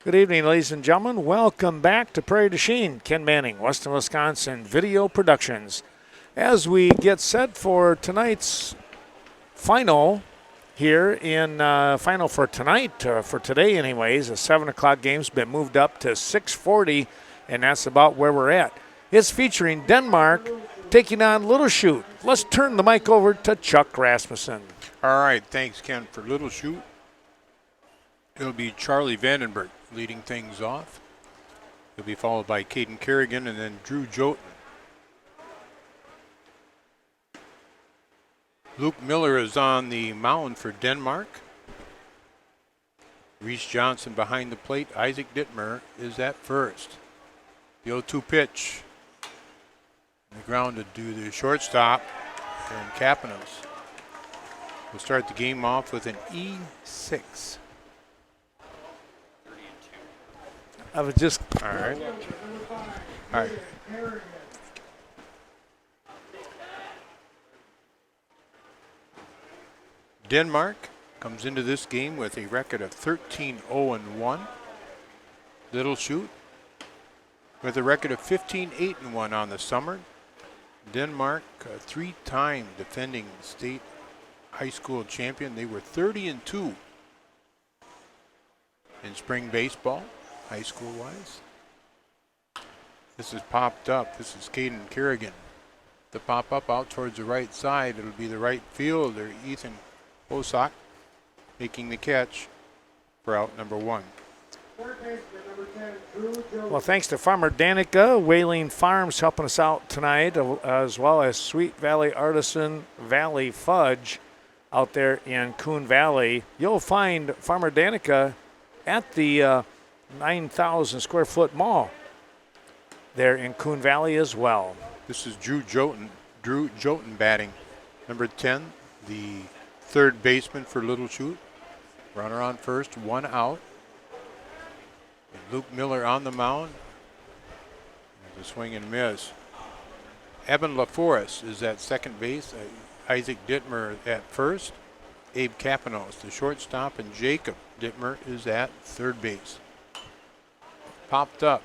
Good evening, ladies and gentlemen. Welcome back to Prairie to Chien. Ken Manning, Western Wisconsin Video Productions. As we get set for tonight's final here in final for tonight, for today anyways, a 7 o'clock game's been moved up to 6:40, and that's about where we're at. It's featuring Denmark taking on Little Chute. Let's turn the mic over to Chuck Rasmussen. All right, thanks, Ken. For Little Chute, it'll be Charlie Vandenberg leading things off. He'll be followed by Caden Kerrigan and then Drew Joten. Luke Miller is on the mound for Denmark. Reese Johnson behind the plate. Isaac Dittmer is at first. The 0-2 pitch. On the ground to do the shortstop, and Kapanos will start the game off with an E6. I was just All right. All right. Denmark comes into this game with a record of 13-0-1. Little Chute with a record of 15-8-1 on the summer. Denmark, a three-time defending state high school champion. They were 30-2 in spring baseball, high school-wise. This is popped up. This is Caden Kerrigan. The pop-up out towards the right side. It'll be the right fielder, Ethan Bosak, making the catch for out number one. Well, thanks to Farmer Danica, Whaling Farms helping us out tonight, as well as Sweet Valley Artisan Valley Fudge out there in Coon Valley. You'll find Farmer Danica at the 9,000 square foot mall there in Coon Valley as well. This is Drew Joten batting. Number 10, the third baseman for Little Chute. Runner on first, one out. And Luke Miller on the mound. There's a swing and miss. Evan LaForest is at second base. Isaac Dittmer at first. Abe Kapanos, the shortstop, and Jacob Dittmer is at third base. Popped up.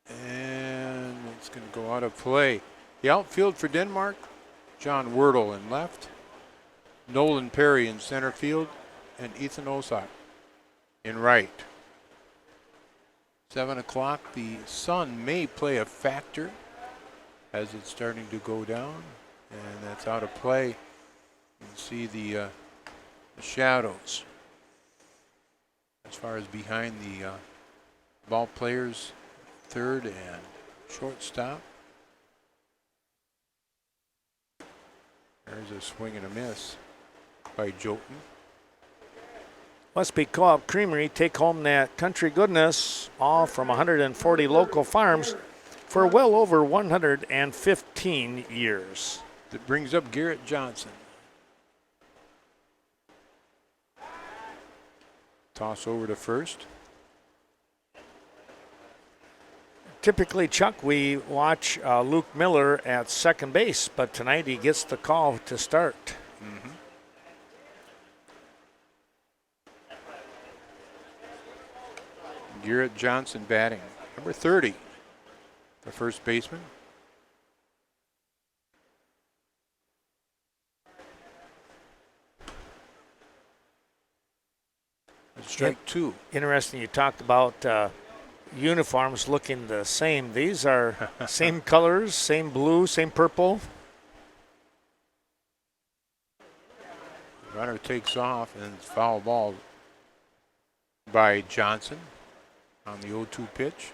And it's going to go out of play. The outfield for Denmark, John Wordle in left, Nolan Perry in center field, and Ethan Osak in right. 7 o'clock, the sun may play a factor as it's starting to go down, and that's out of play. You can see the shadows as far as behind the ball players, third and shortstop. There's a swing and a miss by Joten. Westby Co-op Creamery take home that country goodness, all from 140 local farms for well over 115 years. That brings up Garrett Johnson. Toss over to first. Typically, Chuck, we watch Luke Miller at second base, but tonight he gets the call to start. Mm-hmm. Garrett Johnson batting. Number 30, the first baseman. Strike two. Interesting, you talked about uniforms looking the same. These are same colors, same blue, same purple. The runner takes off and it's foul ball by Johnson on the 0-2 pitch.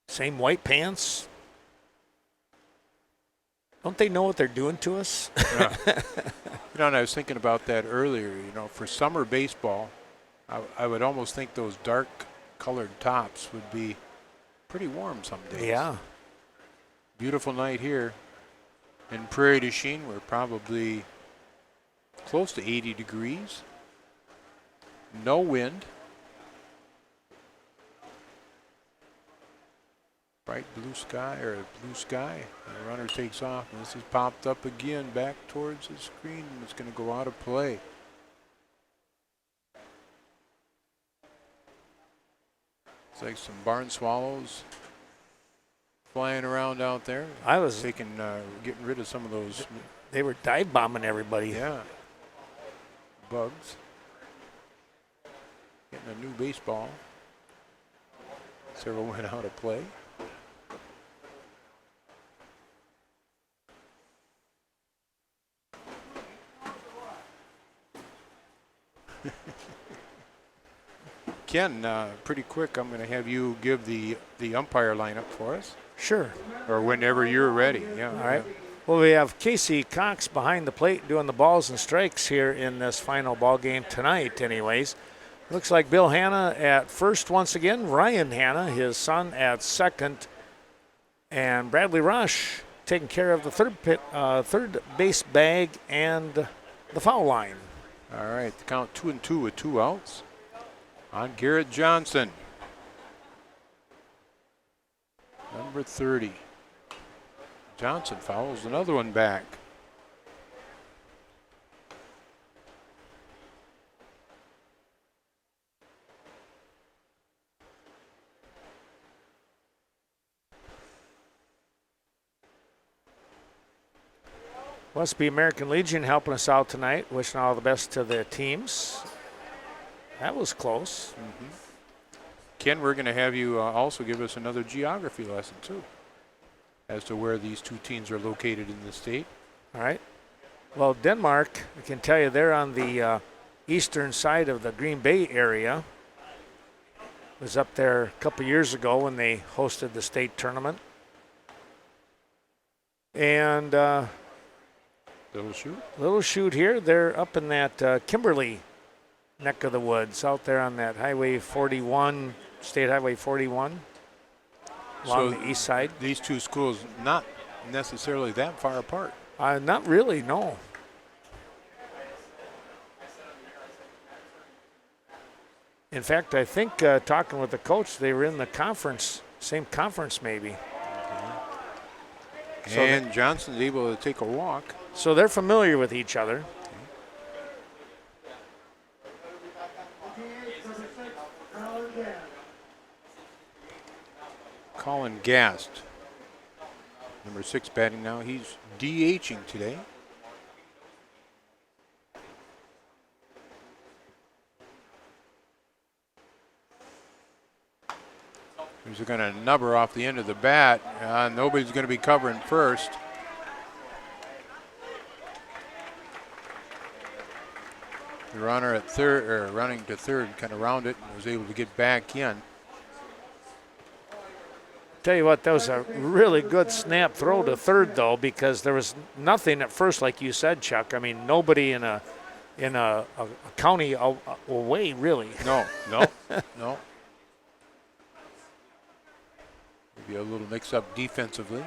Same white pants. Don't they know what they're doing to us? Yeah. You know, and I was thinking about that earlier. You know, for summer baseball, I would almost think those dark colored tops would be pretty warm some days. Yeah. Beautiful night here in Prairie du Chien. We're probably close to 80 degrees. No wind. Bright blue sky, or blue sky. And the runner takes off, and this is popped up again back towards the screen. It's going to go out of play. like some barn swallows flying around out there. I was getting rid of some of those. They were dive bombing everybody. Yeah. Bugs. Getting a new baseball. Several went out of play. Ken, pretty quick, I'm going to have you give the umpire lineup for us. Sure. Or whenever you're ready. Yeah. All right. Well, we have Casey Cox behind the plate doing the balls and strikes here in this final ball game tonight anyways. Looks like Bill Hanna at first once again, Ryan Hanna, his son, at second, and Bradley Rush taking care of the third base bag and the foul line. All right, the count 2-2 with 2 outs on Garrett Johnson. Number 30. Johnson fouls another one back. Must be American Legion helping us out tonight. Wishing all the best to the teams. That was close. Mm-hmm. Ken, we're going to have you also give us another geography lesson, too, as to where these two teams are located in the state. All right. Well, Denmark, I can tell you they're on the eastern side of the Green Bay area. Was up there a couple years ago when they hosted the state tournament. And Little Chute here, they're up in that Kimberly neck of the woods out there on that Highway 41, State Highway 41, along the east side. These two schools not necessarily that far apart. Not really, no. In fact, I think talking with the coach, they were in the conference, same conference maybe. Okay. And Johnson's able to take a walk. So they're familiar with each other. Colin Gast, number 6 batting now. He's DHing today. He's going to nubber off the end of the bat. Nobody's going to be covering first. The runner at third, or running to third, kind of round it and was able to get back in. Tell you what, that was a really good snap throw to third, though, because there was nothing at first, like you said, Chuck. I mean, nobody in a county away, really. No. Maybe a little mix-up defensively.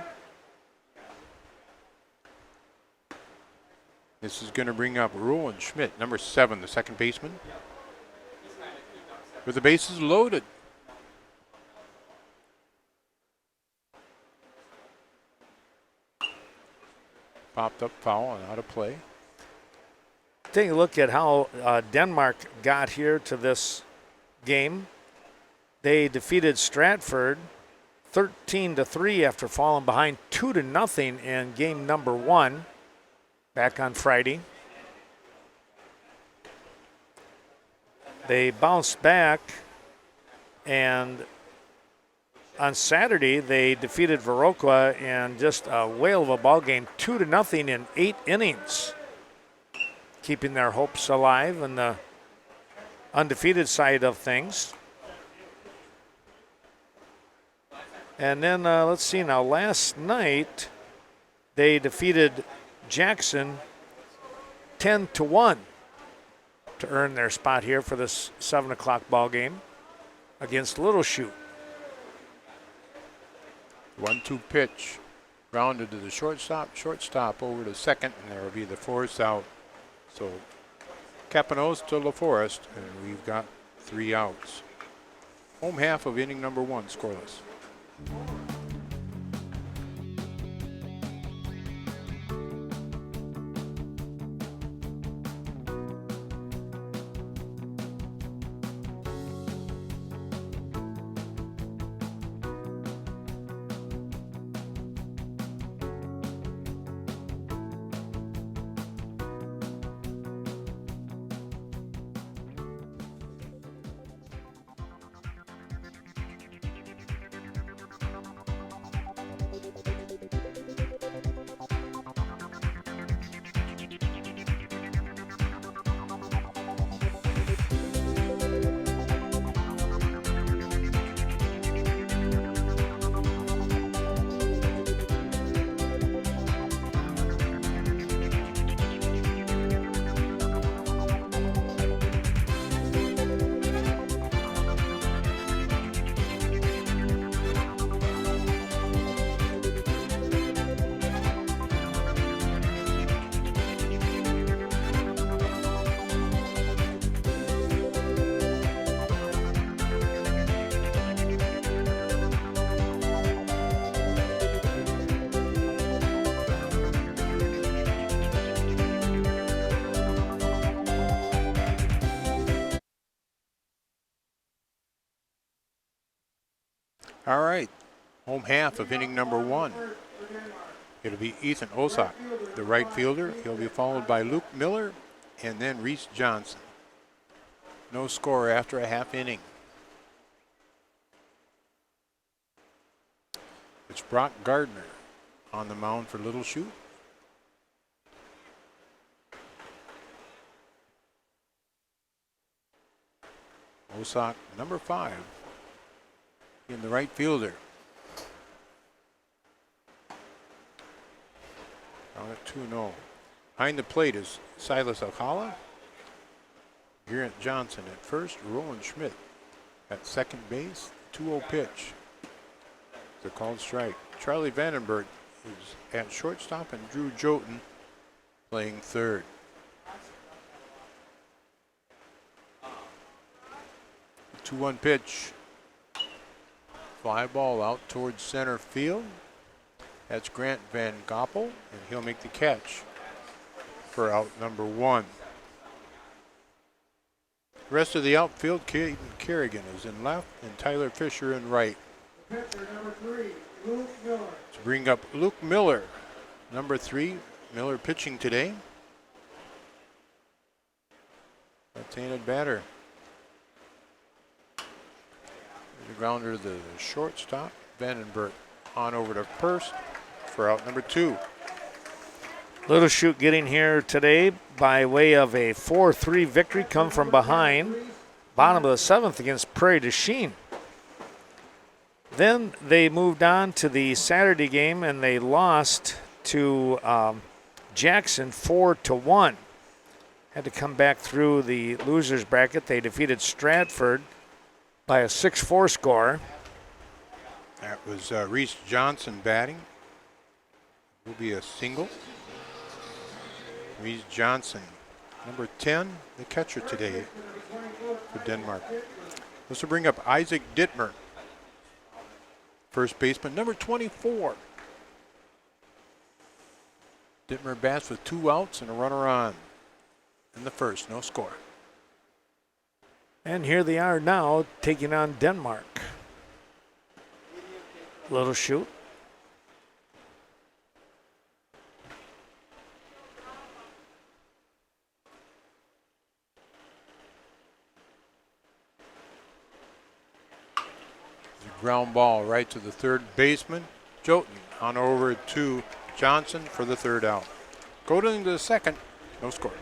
This is going to bring up Roland Schmidt, number 7, the second baseman, with the bases loaded. Popped up foul and out of play. Take a look at how Denmark got here to this game. They defeated Stratford 13-3 after falling behind 2-0 in game number 1 back on Friday. They bounced back, and on Saturday they defeated Viroqua in just a whale of a ball game, 2-0 in 8 innings, keeping their hopes alive on the undefeated side of things. And then let's see now, last night they defeated Jackson 10-1 to earn their spot here for this 7 o'clock ball game against Little Chute. 1-2 pitch, grounded to the shortstop over to second, and there will be the force out. So Capanos to LaForest, and we've got 3 outs. Home half of inning number 1 scoreless. All right, home half of inning number 1. It'll be Ethan Osak, the right fielder. He'll be followed by Luke Miller and then Reese Johnson. No score after a half inning. It's Brock Gardner on the mound for Little Chute. Osak, number 5, in the right fielder. Down at 2-0. Behind the plate is Silas Alcala. Garrett Johnson at first. Roland Schmidt at second base. 2-0 pitch. The called strike. Charlie Vandenberg is at shortstop and Drew Jotun playing third. The 2-1 pitch. Fly ball out towards center field. That's Grant Van Goppel, and he'll make the catch for out number 1. The rest of the outfield, Caden Kerrigan is in left and Tyler Fisher in right. Pitcher number 3, Luke Miller. To bring up Luke Miller, number 3. Miller pitching today. Left-handed batter. The grounder to the shortstop. Vandenberg on over to first for out number 2. Little Chute getting here today by way of a 4-3 victory, come from behind. Bottom of the 7th against Prairie to Chien. Then they moved on to the Saturday game and they lost to Jackson 4-1. Had to come back through the losers bracket. They defeated Stratford by a 6-4 score. That was Reese Johnson batting. Will be a single. Reese Johnson, number 10, the catcher today for Denmark. This will bring up Isaac Dittmer, first baseman, number 24. Dittmer bats with 2 outs and a runner on in the first, no score. And here they are now taking on Denmark. Little Chute. Ground ball right to the third baseman. Jotun on over to Johnson for the third out. Going to the second, no score.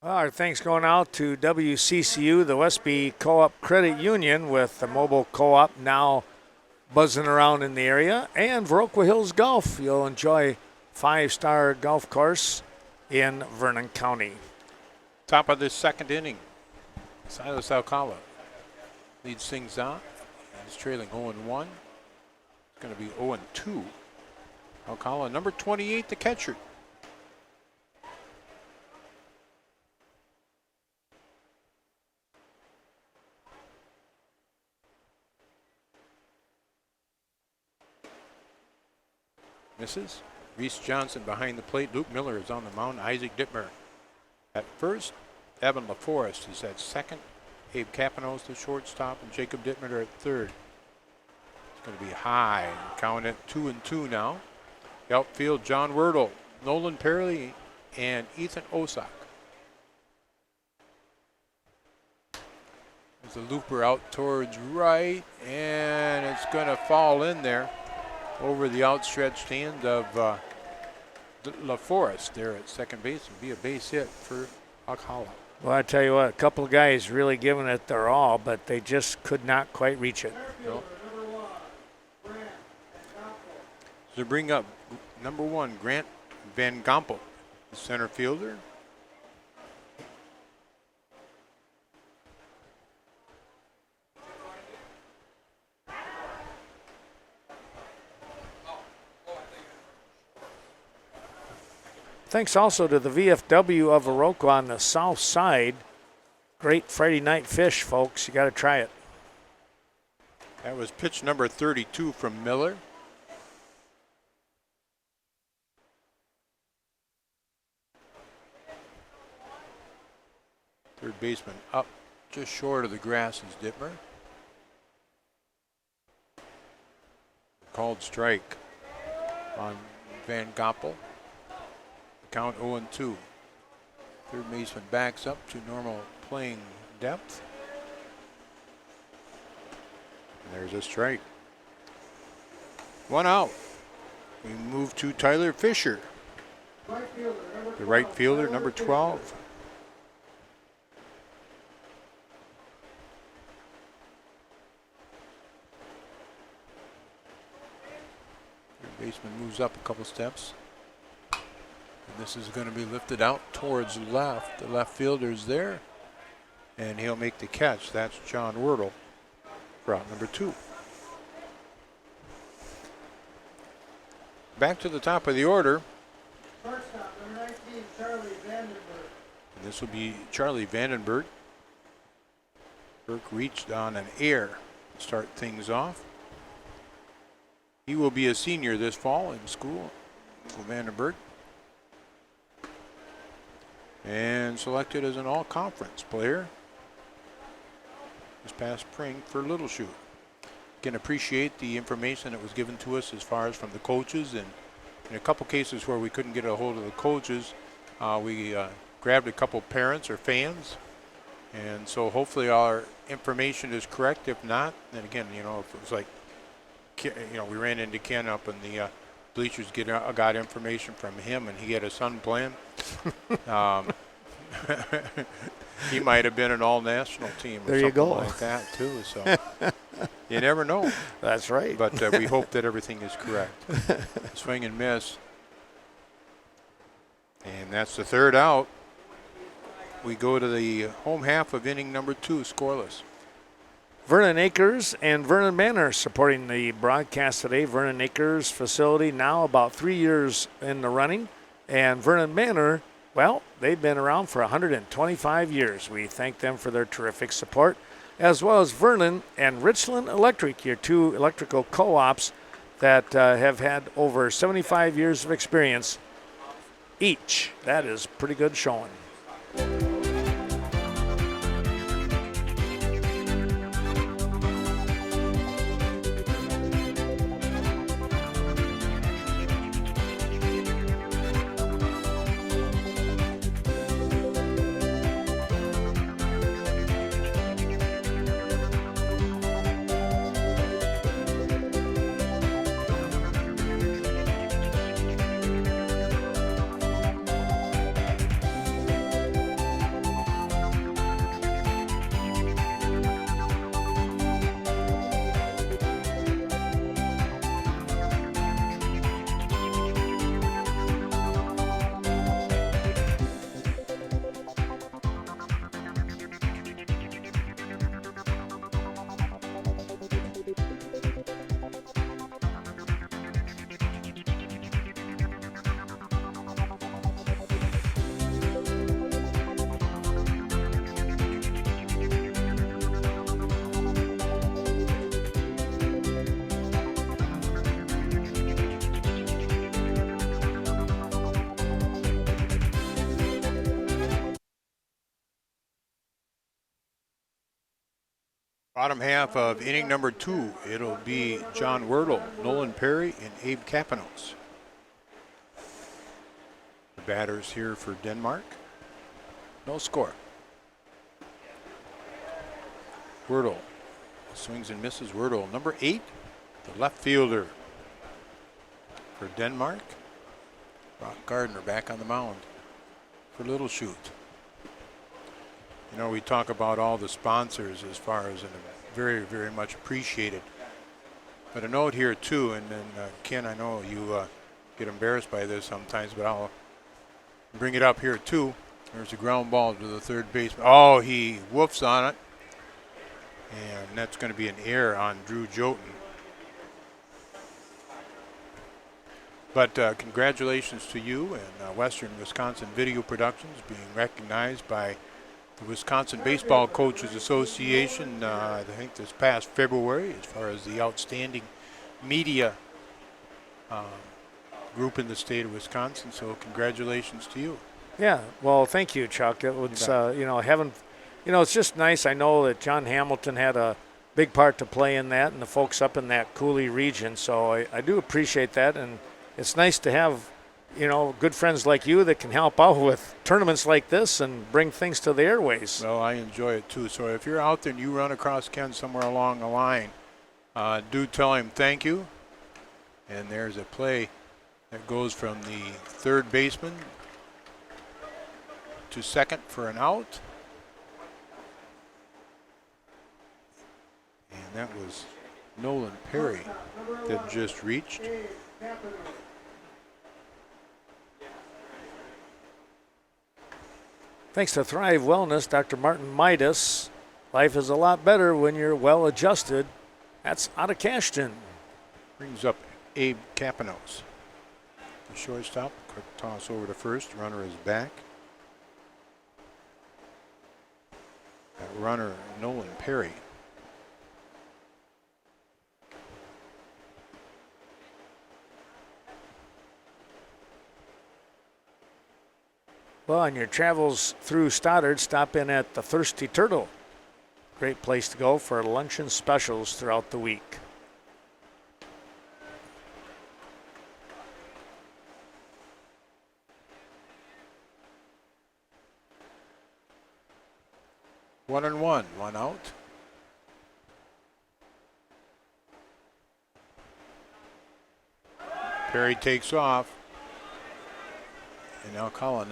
Well, our thanks going out to WCCU, the Westby Co-op Credit Union, with the mobile co-op now buzzing around in the area, and Viroqua Hills Golf. You'll enjoy 5-star golf course in Vernon County. Top of this second inning, Silas Alcala leads things out. He's trailing 0-1. It's going to be 0-2. Alcala, number 28, the catcher. Misses. Reese Johnson behind the plate. Luke Miller is on the mound. Isaac Dittmer at first. Evan LaForest is at second. Abe Capanos the shortstop, and Jacob Dittmer at third. It's going to be high. Count at 2-2 now. Outfield, John Wordle, Nolan Prairie, and Ethan Osak. There's a looper out towards right, and it's going to fall in there over the outstretched hand of LaForest there at second base, and be a base hit for Alcala. Well, I tell you what, a couple of guys really giving it their all, but they just could not quite reach it. No. So bring up number 1, Grant Van Gompel, the center fielder. Thanks also to the VFW of Oroka on the south side. Great Friday night fish, folks. You got to try it. That was pitch number 32 from Miller. Third baseman up just short of the grass is Dittmer. Called strike on Van Gompel. Count 0-2. Third baseman backs up to normal playing depth. And there's a strike. 1 out. We move to Tyler Fisher, the right fielder, number 12. Third baseman moves up a couple steps. And this is going to be lifted out towards left. The left fielder's there, and he'll make the catch. That's John Wordle for out number 2. Back to the top of the order. Shortstop, number 19, Charlie Vandenberg. And this will be Charlie Vandenberg. Burke reached on an air to start things off. He will be a senior this fall in school, Vandenberg. And selected as an all-conference player this past spring for Little Chute. Can appreciate the information that was given to us as far as from the coaches, and in a couple cases where we couldn't get a hold of the coaches, we grabbed a couple parents or fans, and so hopefully our information is correct. If not, then again, you know, if it was like, you know, we ran into Ken up in the bleachers, got information from him, and he had a son playing. He might have been an all-national team or there something you go. like that too. So you never know. That's right. But we hope that everything is correct. Swing and miss, and that's the third out. We go to the home half of inning number 2, scoreless. Vernon Acres and Vernon Manor supporting the broadcast today. Vernon Acres facility now about 3 years in the running, and Vernon Manor, well, they've been around for 125 years. We thank them for their terrific support, as well as Vernon and Richland Electric, your 2 electrical co-ops that have had over 75 years of experience each. That is pretty good showing. Bottom half of inning number 2, it'll be John Wordle, Nolan Perry, and Abe Kapanos. The batters here for Denmark. No score. Wordle swings and misses. Wordle, number 8, the left fielder for Denmark. Brock Gardner back on the mound for Little Chute. You know, we talk about all the sponsors as far as very, very much appreciated. But a note here too, and then Ken, I know you get embarrassed by this sometimes, but I'll bring it up here too. There's a ground ball to the third baseman. Oh, he woofs on it. And that's going to be an error on Drew Jotun. But congratulations to you and Western Wisconsin Video Productions being recognized by the Wisconsin Baseball Coaches Association, I think this past February, as far as the outstanding media group in the state of Wisconsin. So congratulations to you. Yeah, well, thank you, Chuck. It was, it's just nice. I know that John Hamilton had a big part to play in that, and the folks up in that Cooley region. So I do appreciate that, and it's nice to have, good friends like you that can help out with tournaments like this and bring things to the airways. Well, I enjoy it too. So if you're out there and you run across Ken somewhere along the line, do tell him thank you. And there's a play that goes from the third baseman to second for an out. And that was Nolan Perry that just reached. Thanks to Thrive Wellness, Dr. Martin Midas. Life is a lot better when you're well adjusted. That's out of Cashton. Brings up Abe Kapanos. The shortstop, quick toss over to first. Runner is back. That runner, Nolan Perry. Well, on your travels through Stoddard, stop in at the Thirsty Turtle. Great place to go for luncheon specials throughout the week. One and one out. Perry takes off. And now Colin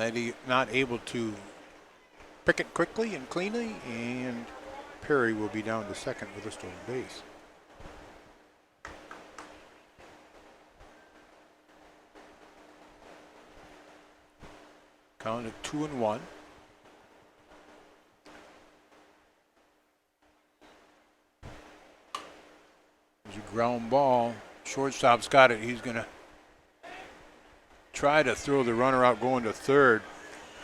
not able to pick it quickly and cleanly, and Perry will be down to second with a stolen base. Count at 2-1. There's a ground ball. Shortstop's got it. He's going to try to throw the runner out going to third.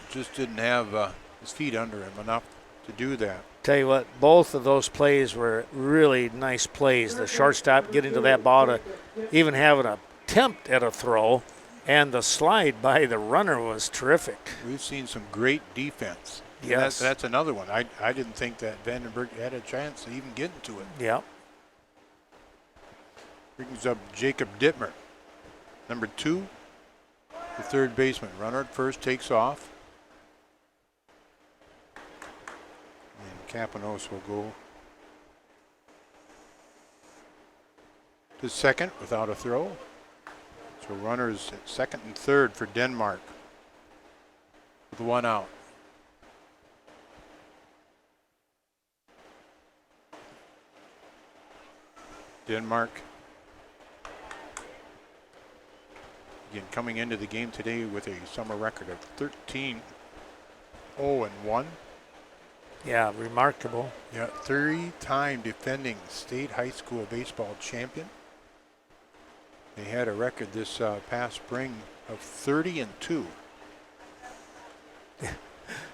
Just didn't have his feet under him enough to do that. Tell you what, both of those plays were really nice plays. The shortstop getting to that ball to even have an attempt at a throw, and the slide by the runner was terrific. We've seen some great defense. Yes. That's another one. I didn't think that Vandenberg had a chance to even get into it. Yeah. Brings up Jacob Dittmer, number 2. The third baseman. Runner at first takes off. And Kapanos will go to second without a throw. So runners at second and third for Denmark with 1 out. Denmark again coming into the game today with a summer record of 13-0-1. Yeah, remarkable. Yeah, 3-time defending state high school baseball champion. They had a record this past spring of 30-2.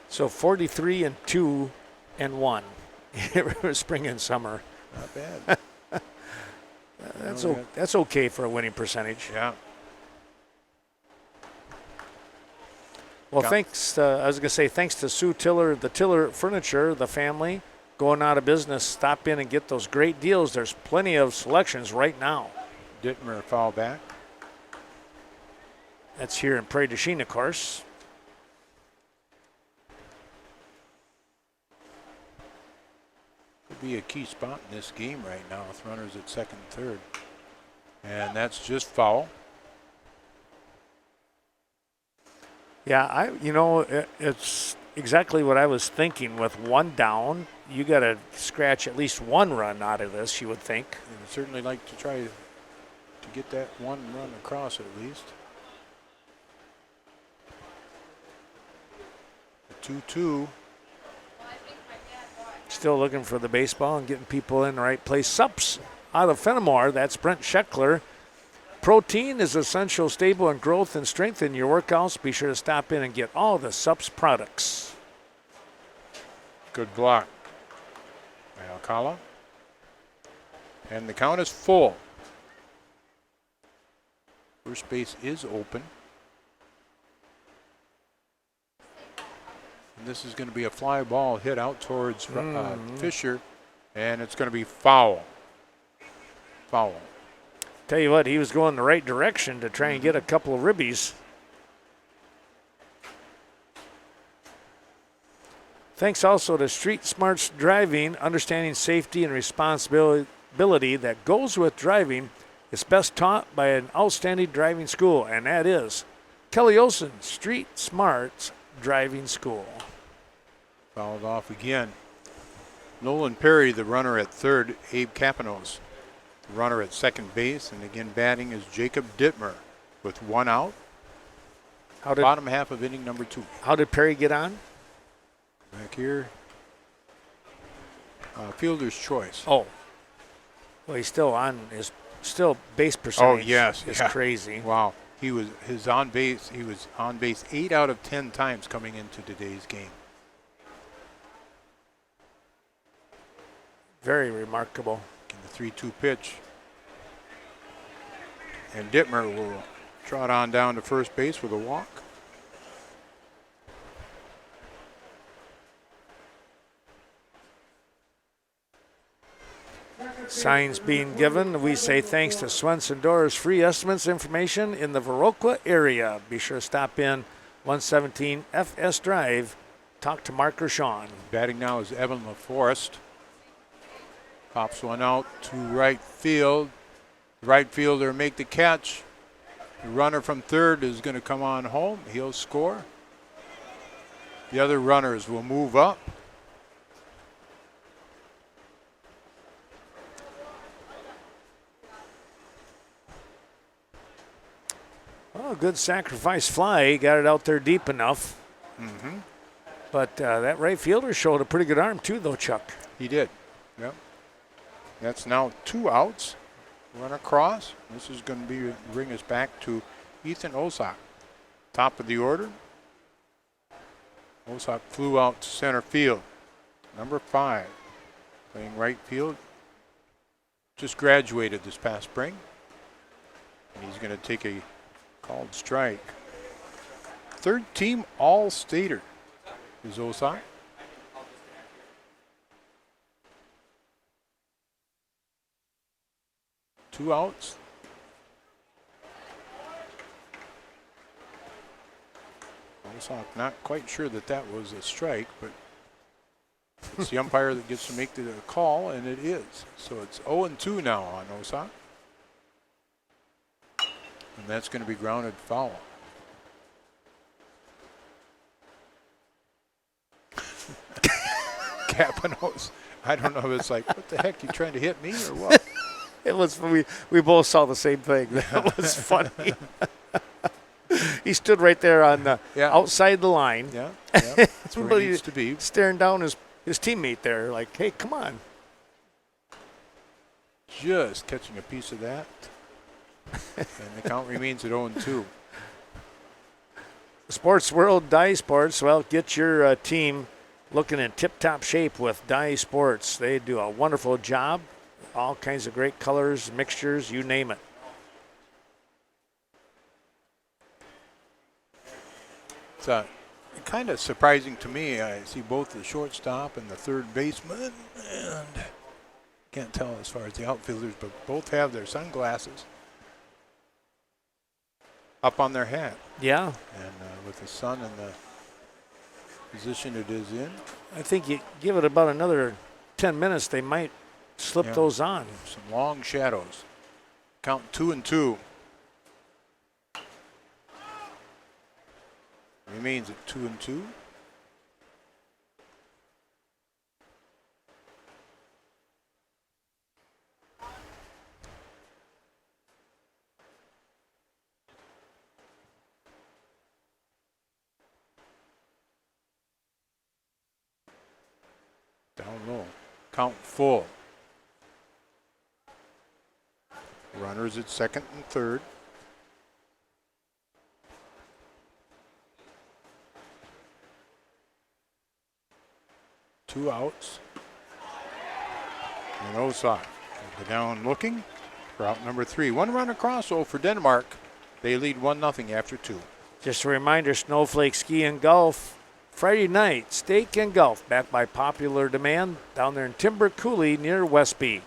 So 43-2-1. Spring and summer. Not bad. That's okay for a winning percentage. Yeah. Well, thanks to Sue Tiller, the Tiller Furniture, the family, going out of business, stop in and get those great deals. There's plenty of selections right now. Dittmer foul back. That's here in Prairie du Chien, of course. Could be a key spot in this game right now with runners at second and third. And that's just foul. Yeah, it's exactly what I was thinking. With one down, you got to scratch at least one run out of this, you would think. You would certainly like to try to get that one run across at least. The 2-2. Still looking for the baseball and getting people in the right place. Sups out of Fenimore, that's Brent Scheckler. Protein is essential, stable, and growth and strength in your workouts. Be sure to stop in and get all the Sups products. Good block by Alcala. And the count is full. First base is open. And this is going to be a fly ball hit out towards Fisher, and it's going to be foul. Foul. Tell you what, he was going the right direction to try and get a couple of ribbies. Thanks also to Street Smarts Driving, understanding safety and responsibility that goes with driving is best taught by an outstanding driving school, and that is Kelly Olson Street Smarts Driving School. Fouled off again. Nolan Perry, the runner at third. Abe Capanos, the runner at second base. And again, batting is Jacob Dittmer with one out. Bottom half of inning number 2. How did Perry get on? Back here. Fielder's choice. Oh. Well, he's still on his base percentage. Oh, yes. Is crazy. Wow. He was on base 8 out of 10 times coming into today's game. Very remarkable. In the 3-2 pitch. And Dittmer will trot on down to first base with a walk. Signs being given. We say thanks to Swenson Doors Free Estimates information in the Viroqua area. Be sure to stop in 117 FS Drive. Talk to Mark or Sean. Batting now is Evan LaForest. Pops one out to right field. The right fielder make the catch. The runner from third is going to come on home. He'll score. The other runners will move up. Well, good sacrifice fly. He got it out there deep enough. Mm-hmm. But that right fielder showed a pretty good arm too, though, Chuck. He did. Yep. That's now 2 outs. Run across. This is going to bring us back to Ethan Osak. Top of the order. Osak flew out to center field. Number 5. Playing right field. Just graduated this past spring. And he's going to take a called strike. Third team All-Stater is Osak. Two outs. Osak not quite sure that was a strike, but it's the umpire that gets to make the call, and it is. So it's 0-2 now on Osak. And that's going to be grounded foul. Capanos, I don't know if it's like, what the heck, you trying to hit me or what? It was, we both saw the same thing. That was funny. He stood right there on the outside the line. Yeah, that's where he needs to be. Staring down his teammate there like, hey, come on. Just catching a piece of that. And the count remains at 0-2. Sports World Dye Sports, well, get your team looking in tip-top shape with Dye Sports. They do a wonderful job. All kinds of great colors, mixtures, you name it. It's a Kind of surprising to me. I see both the shortstop and the third baseman, and can't tell as far as the outfielders, but both have their sunglasses up on their hat. Yeah. And with the sun and the position it is in. I think you give it about another 10 minutes, they might slip those on. Some long shadows. Count 2-2. Remains at 2-2. Down low. Count full. Runners at second and third. Two outs. And Osai go down looking for out number 3. One run across, for Denmark. They lead 1-0 after 2. Just a reminder, Snowflake Ski and Golf, Friday night, steak and golf, backed by popular demand down there in Timber Coulee near Westby.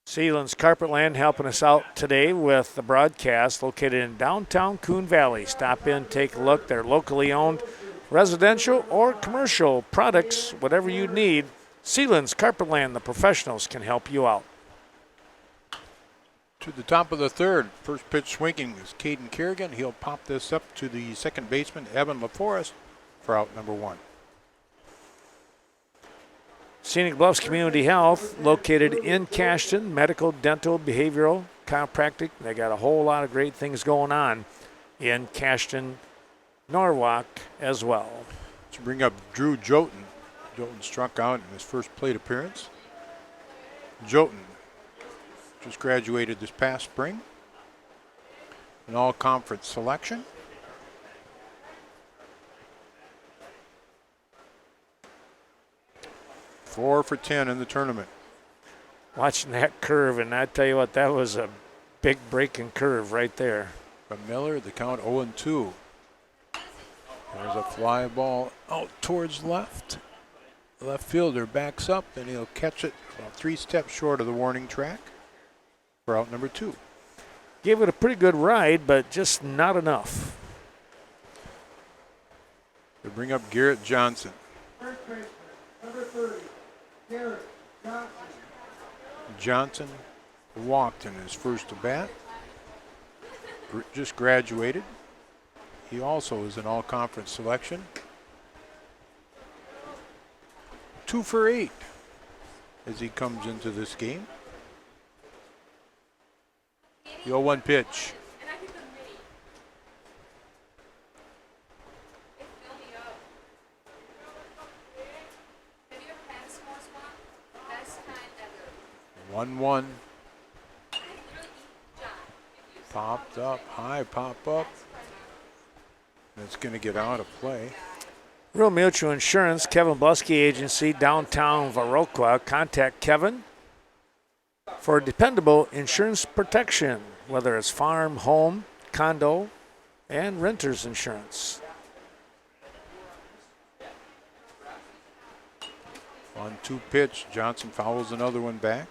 Sealand's Carpetland helping us out today with the broadcast, located in downtown Coon Valley. Stop in, take a look. They're locally owned residential or commercial products, whatever you need. Sealand's Carpetland, the professionals can help you out. To the top of the third. First pitch swinging is Caden Kerrigan. He'll pop this up to the second baseman, Evan LaForest, for out number 1. Scenic Bluffs Community Health, located in Cashton, medical, dental, behavioral, chiropractic. They got a whole lot of great things going on in Cashton, Norwalk as well. To bring up Drew Jotun. Jotun struck out in his first plate appearance. Jotun just graduated this past spring. An all-conference selection. Four for 10 in the tournament. Watching that curve, and I tell you what, that was a big breaking curve right there. From Miller, the count 0-2. There's a fly ball out towards left. The left fielder backs up, and he'll catch it about 3 steps short of the warning track for out number 2. Gave it a pretty good ride, but just not enough. They bring up Garrett Johnson. First baseman, number 30, Garrett Johnson. Johnson walked in his first at bat. Just graduated. He also is an all-conference selection. 2 for 8 as he comes into this game. The 0-1 pitch. One. Popped up, high pop up. It's going to get out of play. Rural Mutual Insurance, Kevin Blusky Agency, downtown Viroqua. Contact Kevin for dependable insurance protection, whether it's farm, home, condo, and renter's insurance. 1-2 pitch. Johnson fouls another one back.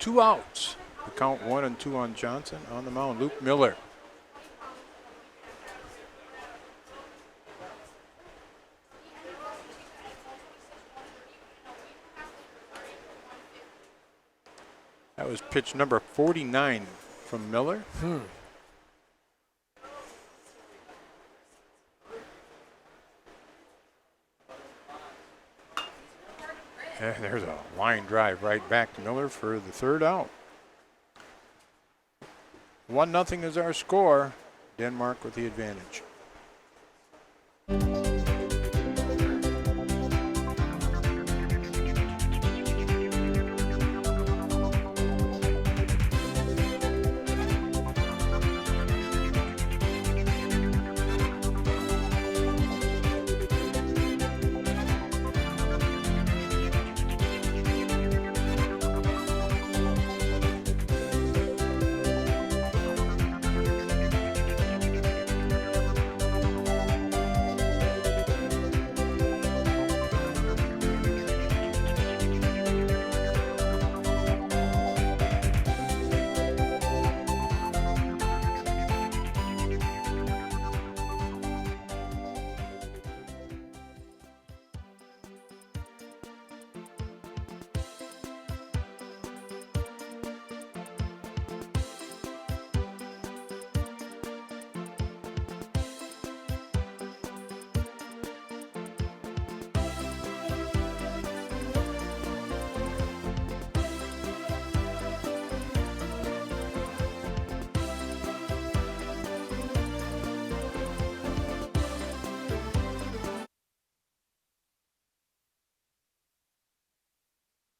2 outs. The count 1-2 on Johnson. On the mound, Luke Miller. That was pitch number 49 from Miller. And there's a line drive right back to Miller for the 3rd out. 1-0 is our score. Denmark with the advantage.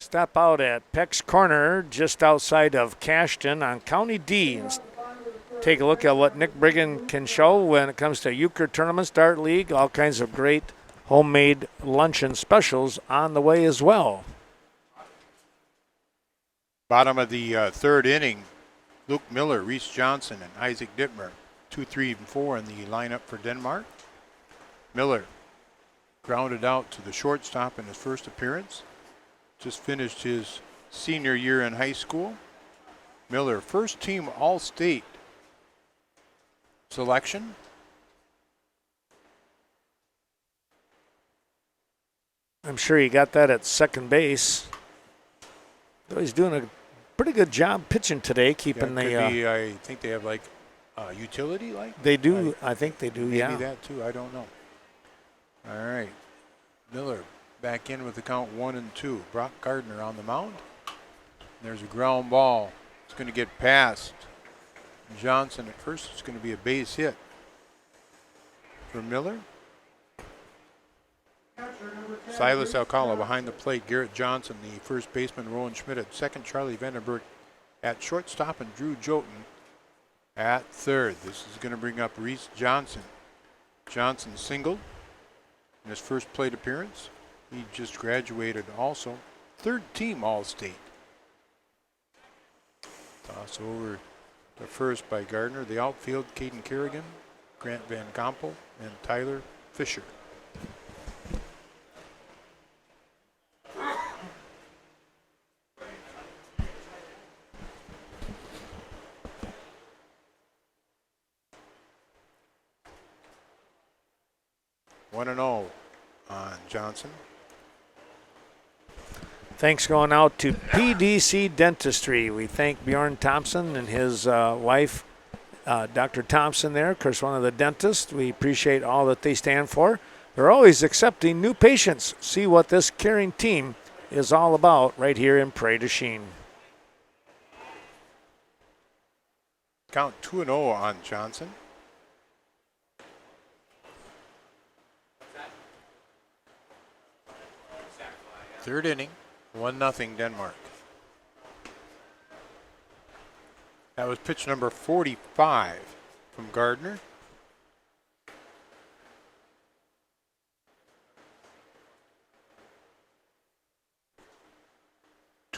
Stop out at Peck's Corner, just outside of Cashton on County D. And take a look at what Nick Brigham can show when it comes to Euchre Tournament Start League. All kinds of great homemade luncheon specials on the way as well. Bottom of the 3rd inning, Luke Miller, Reese Johnson, and Isaac Dittmer, 2, 3, and 4 in the lineup for Denmark. Miller grounded out to the shortstop in his first appearance. Just finished his senior year in high school. Miller, first team All-State selection. I'm sure he got that at second base. Though he's doing a pretty good job pitching today, keeping I think they have like utility like. They do. I think they do. Maybe yeah. that too. I don't know. All right, Miller back in with the count 1-2. Brock Gardner on the mound. There's a ground ball. It's going to get past Johnson at first. It's going to be a base hit for Miller. Silas Alcala behind the plate. Garrett Johnson, the first baseman. Rowan Schmidt at second. Charlie Vandenberg at shortstop. And Drew Jotun at third. This is going to bring up Reese Johnson. Johnson singled in his first plate appearance. He just graduated also. 3rd team All-State. Toss over to first by Gardner. The outfield, Caden Kerrigan, Grant Van Gompel, and Tyler Fisher. One and 0 on Johnson. Thanks going out to PDC Dentistry. We thank Bjorn Thompson and his wife, Dr. Thompson there, of course, one of the dentists. We appreciate all that they stand for. They're always accepting new patients. See what this caring team is all about right here in Prairie du Chien. Count 2-0 on Johnson. Third inning, 1-0 Denmark. That was pitch number 45 from Gardner.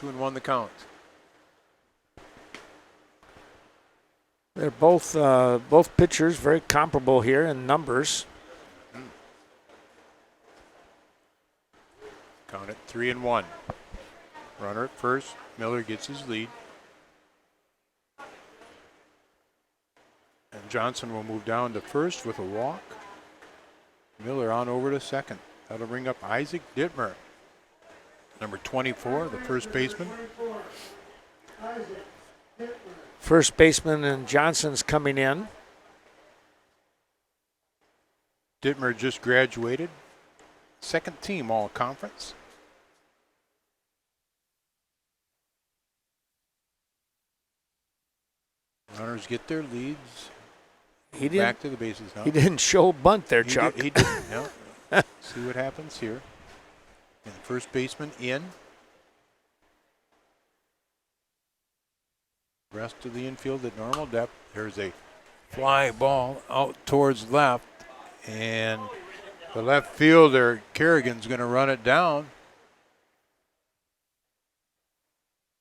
2-1 the count. They're both pitchers very comparable here in numbers. Count it 3-1. Runner at first. Miller gets his lead. And Johnson will move down to first with a walk. Miller on over to second. That'll bring up Isaac Dittmer. Number 24, the first baseman. Isaac Hitler. First baseman and Johnson's coming in. Dittmer just graduated. Second team all conference. Runners get their leads. He didn't. Back to the bases now. He didn't show bunt there, Chuck. He didn't. No. See what happens here. And first baseman in. Rest of the infield at normal depth. There's a fly ball out towards left. And the left fielder, Kerrigan's going to run it down.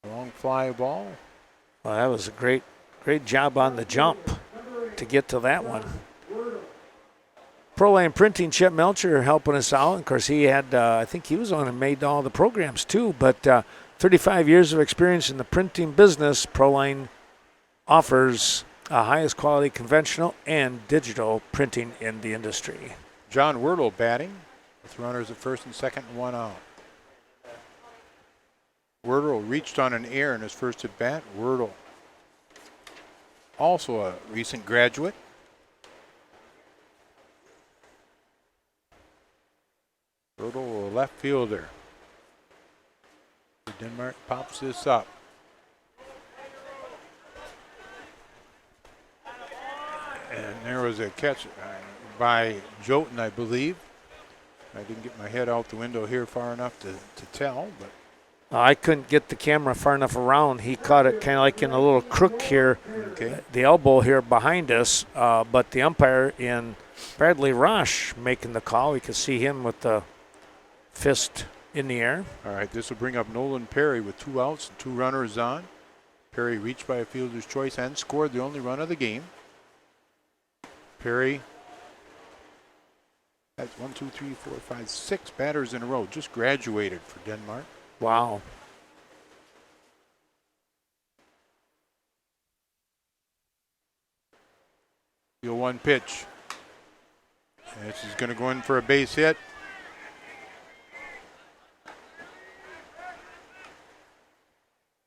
Long fly ball. Well, that was a great job on the jump to get to that one. Proline Printing, Chet Melcher helping us out. Of course, he had, I think he was on and made all the programs too, but 35 years of experience in the printing business. Proline offers highest quality conventional and digital printing in the industry. John Wordle batting with runners at first and second and one out. Wordle reached on an error in his first at bat. Wordle, also a recent graduate. Wordle, a left fielder. Denmark pops this up. And there was a catch by Jolton, I believe. I didn't get my head out the window here far enough to tell, but I couldn't get the camera far enough around. He caught it kind of like in a little crook here, okay. the elbow here behind us. But the umpire in Bradley Rosh making the call. We could see him with the fist in the air. All right, this will bring up Nolan Perry with 2 outs and 2 runners on. Perry reached by a fielder's choice and scored the only run of the game. Perry has 1, 2, 3, 4, 5, 6 batters in a row. Just graduated for Denmark. Wow. The 1 pitch. And this is going to go in for a base hit.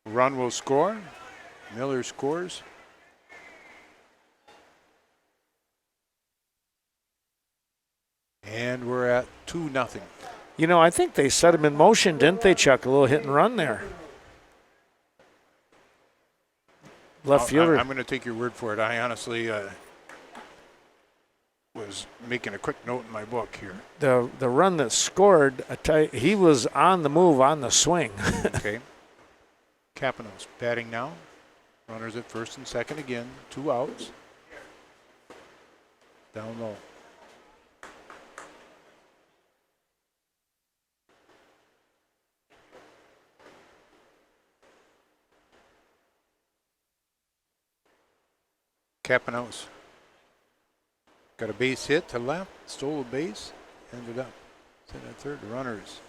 Run will score. Miller scores. And we're at 2-0. You know, I think they set him in motion, didn't they, Chuck? A little hit and run there. Left fielder. I'm going to take your word for it. I honestly was making a quick note in my book here. The run that scored, he was on the move, on the swing. Okay. Capanos batting now. Runners at first and second again. 2 outs. Down low. Capanos got a base hit to left, stole a base, ended up in at third. Runners.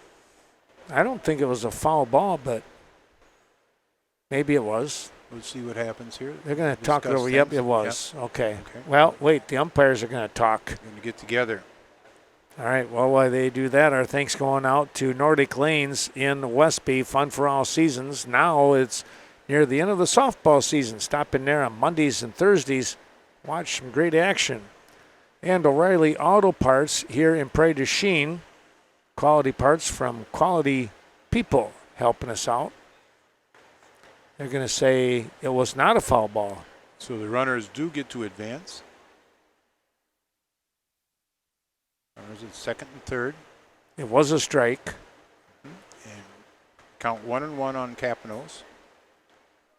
I don't think it was a foul ball, but maybe it was. We'll see what happens here. They're going to talk it Discuss over. Yep, things. it was. Yep. Okay. Okay. Well, wait, the umpires are going to talk. Going to get together. All right, well, while they do that, our thanks going out to Nordic Lanes in Westby, fun for all seasons. Now it's near the end of the softball season. Stop in there on Mondays and Thursdays. Watch some great action. And O'Reilly Auto Parts here in Prairie du Chien. Quality parts from quality people helping us out. They're going to say it was not a foul ball. So the runners do get to advance. Runners at second and third. It was a strike. And count 1-1 on Capanos.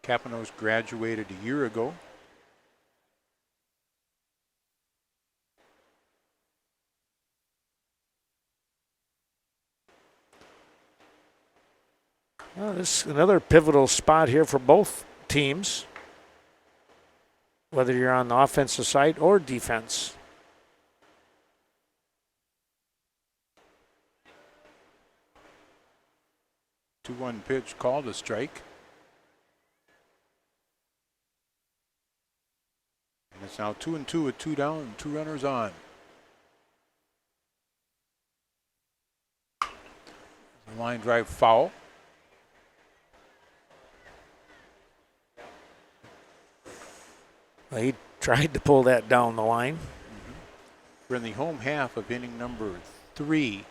Capanos graduated a year ago. Well, this is another pivotal spot here for both teams, whether you're on the offensive side or defense. Two 2-1 pitch called a strike. And it's now 2-2 with 2 down and 2 runners on. The line drive foul. Well, he tried to pull that down the line. We're in the home half of inning number 3.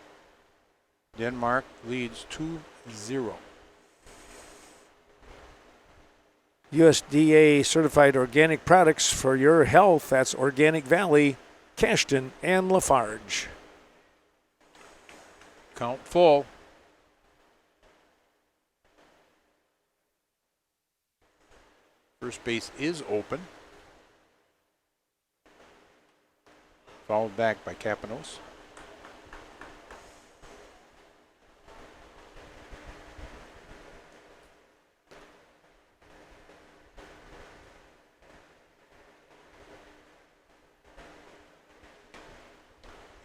Denmark leads 2-0. USDA certified organic products for your health. That's Organic Valley, Cashton, and Lafarge. Count full. First base is open. Fouled back by Capanos.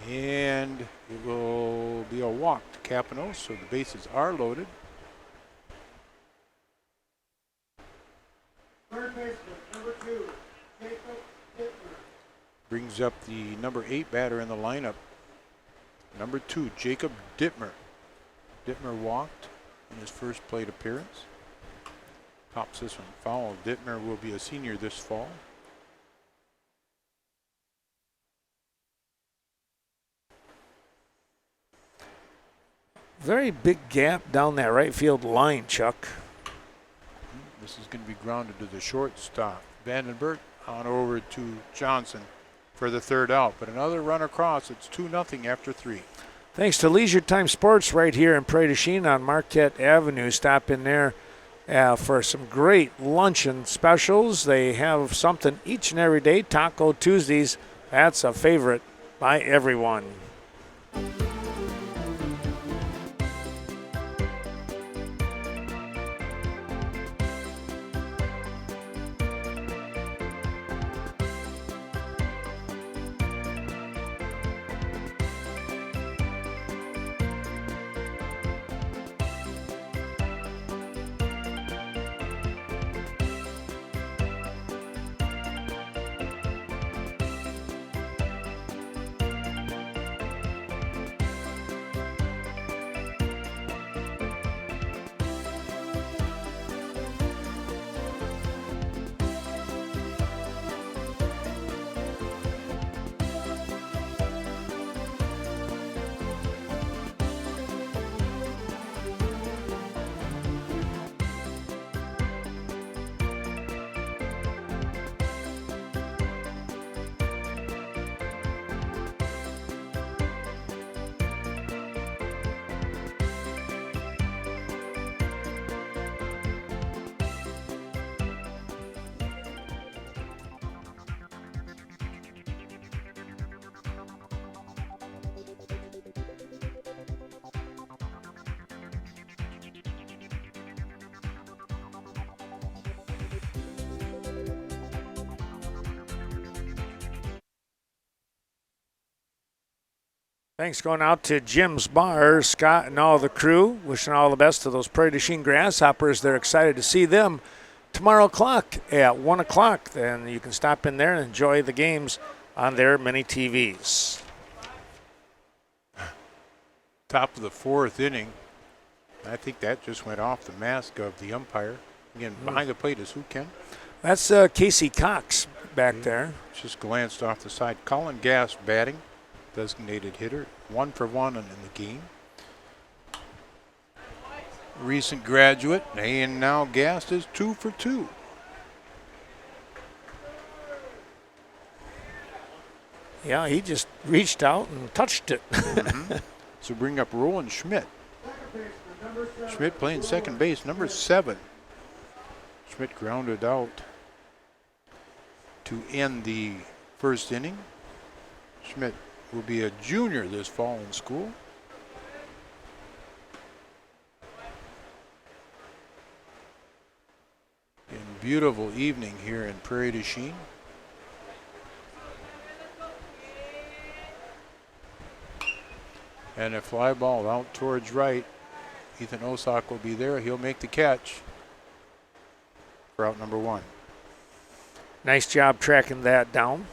And it will be a walk to Capanos, so the bases are loaded. Third baseman, number 2, Jacob Dittmer. Brings up the number 8 batter in the lineup. Number 2, Jacob Dittmer. Dittmer walked in his first plate appearance. Pops this one foul. Dittmer will be a senior this fall. Very big gap down that right field line, Chuck. This is going to be grounded to the shortstop. Vandenberg on over to Johnson for the third out. But another run across. It's 2-0 after 3. Thanks to Leisure Time Sports right here in Prairie du Chien on Marquette Avenue. Stop in there for some great luncheon specials. They have something each and every day. Taco Tuesdays, that's a favorite by everyone. Thanks going out to Jim's Bar, Scott, and all the crew. Wishing all the best to those Prairie du Chien Grasshoppers. They're excited to see them tomorrow at 1 o'clock. Then you can stop in there and enjoy the games on their mini TVs. Top of the 4th inning. I think that just went off the mask of the umpire. Again, behind the plate is who, Ken? That's Casey Cox back there. Just glanced off the side. Colin Gass batting. Designated hitter, 1 for 1 in the game. Recent graduate, and now Gast is 2 for 2. Yeah, he just reached out and touched it. So bring up Roland Schmidt. Second baseman, number 7. Schmidt playing second base, number 7. Schmidt grounded out to end the first inning. Schmidt will be a junior this fall in school. beautiful evening here in Prairie du Chien. And a fly ball out towards right. Ethan Osak will be there. He'll make the catch for out number 1. Nice job tracking that down.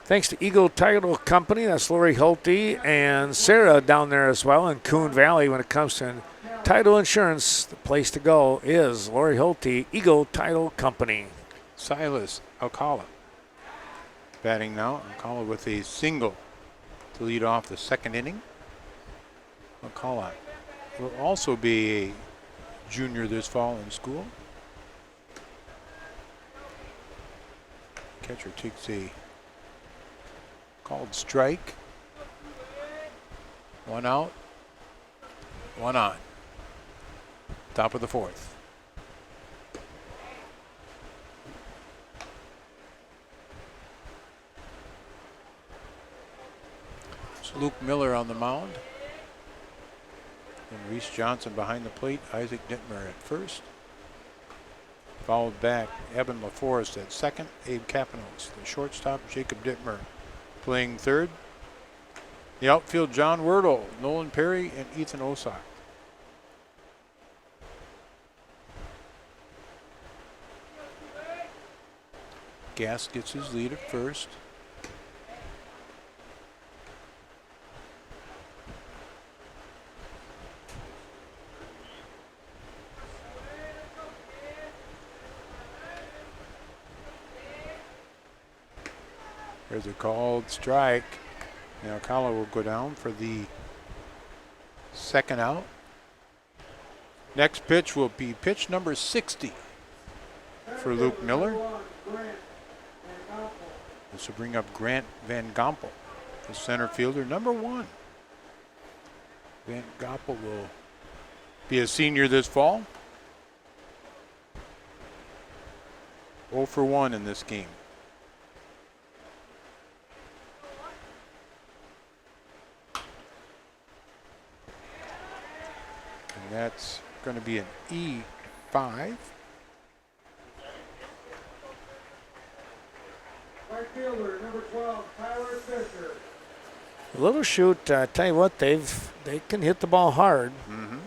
Thanks to Eagle Title Company, that's Lori Hulte and Sarah down there as well in Coon Valley. When it comes to title insurance, the place to go is Lori Hulte, Eagle Title Company. Silas Alcala batting now. Alcala with a single to lead off the second inning. Alcala will also be a junior this fall in school. Catcher takes a called strike. 1 out, 1 on. Top of the 4th. It's Luke Miller on the mound. And Reese Johnson behind the plate. Isaac Dittmer at first. Followed back, Evan LaForest at second. Abe Kapanos, the shortstop. Jacob Dittmer playing third. The outfield, John Wordle, Nolan Perry, and Ethan Osak. Gass gets his lead at first. There's a called strike. Now Alcala will go down for the second out. Next pitch will be pitch number 60 for Luke Miller. This will bring up Grant Van Gompel, the center fielder, number 1. Van Gompel will be a senior this fall. 0 for 1 in this game. And that's going to be an E5. Right fielder, number 12, Tyler Fisher. Little Chute, tell you what, they can hit the ball hard. Mm-hmm.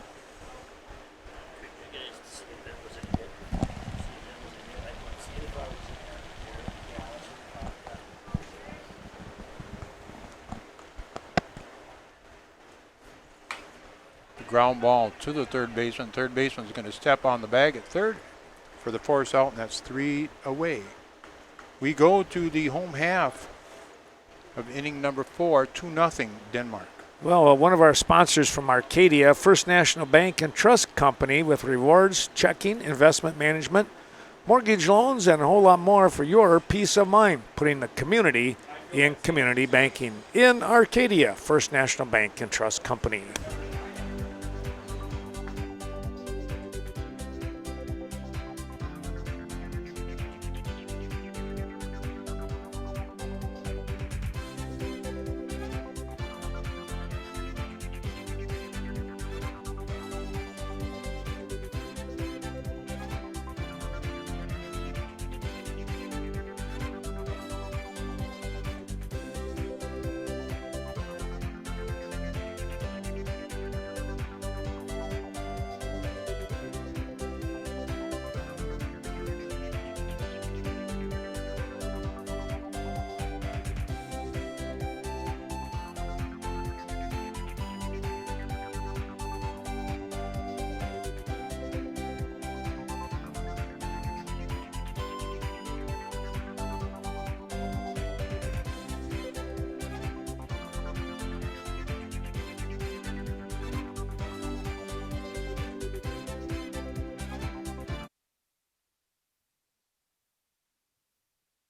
Ground ball to the third baseman. Third baseman's going to step on the bag at third for the force out, and that's 3 away. We go to the home half of inning number 4, 2-0 Denmark. Well, one of our sponsors from Arcadia, First National Bank and Trust Company, with rewards, checking, investment management, mortgage loans, and a whole lot more for your peace of mind, putting the community in community banking. In Arcadia, First National Bank and Trust Company.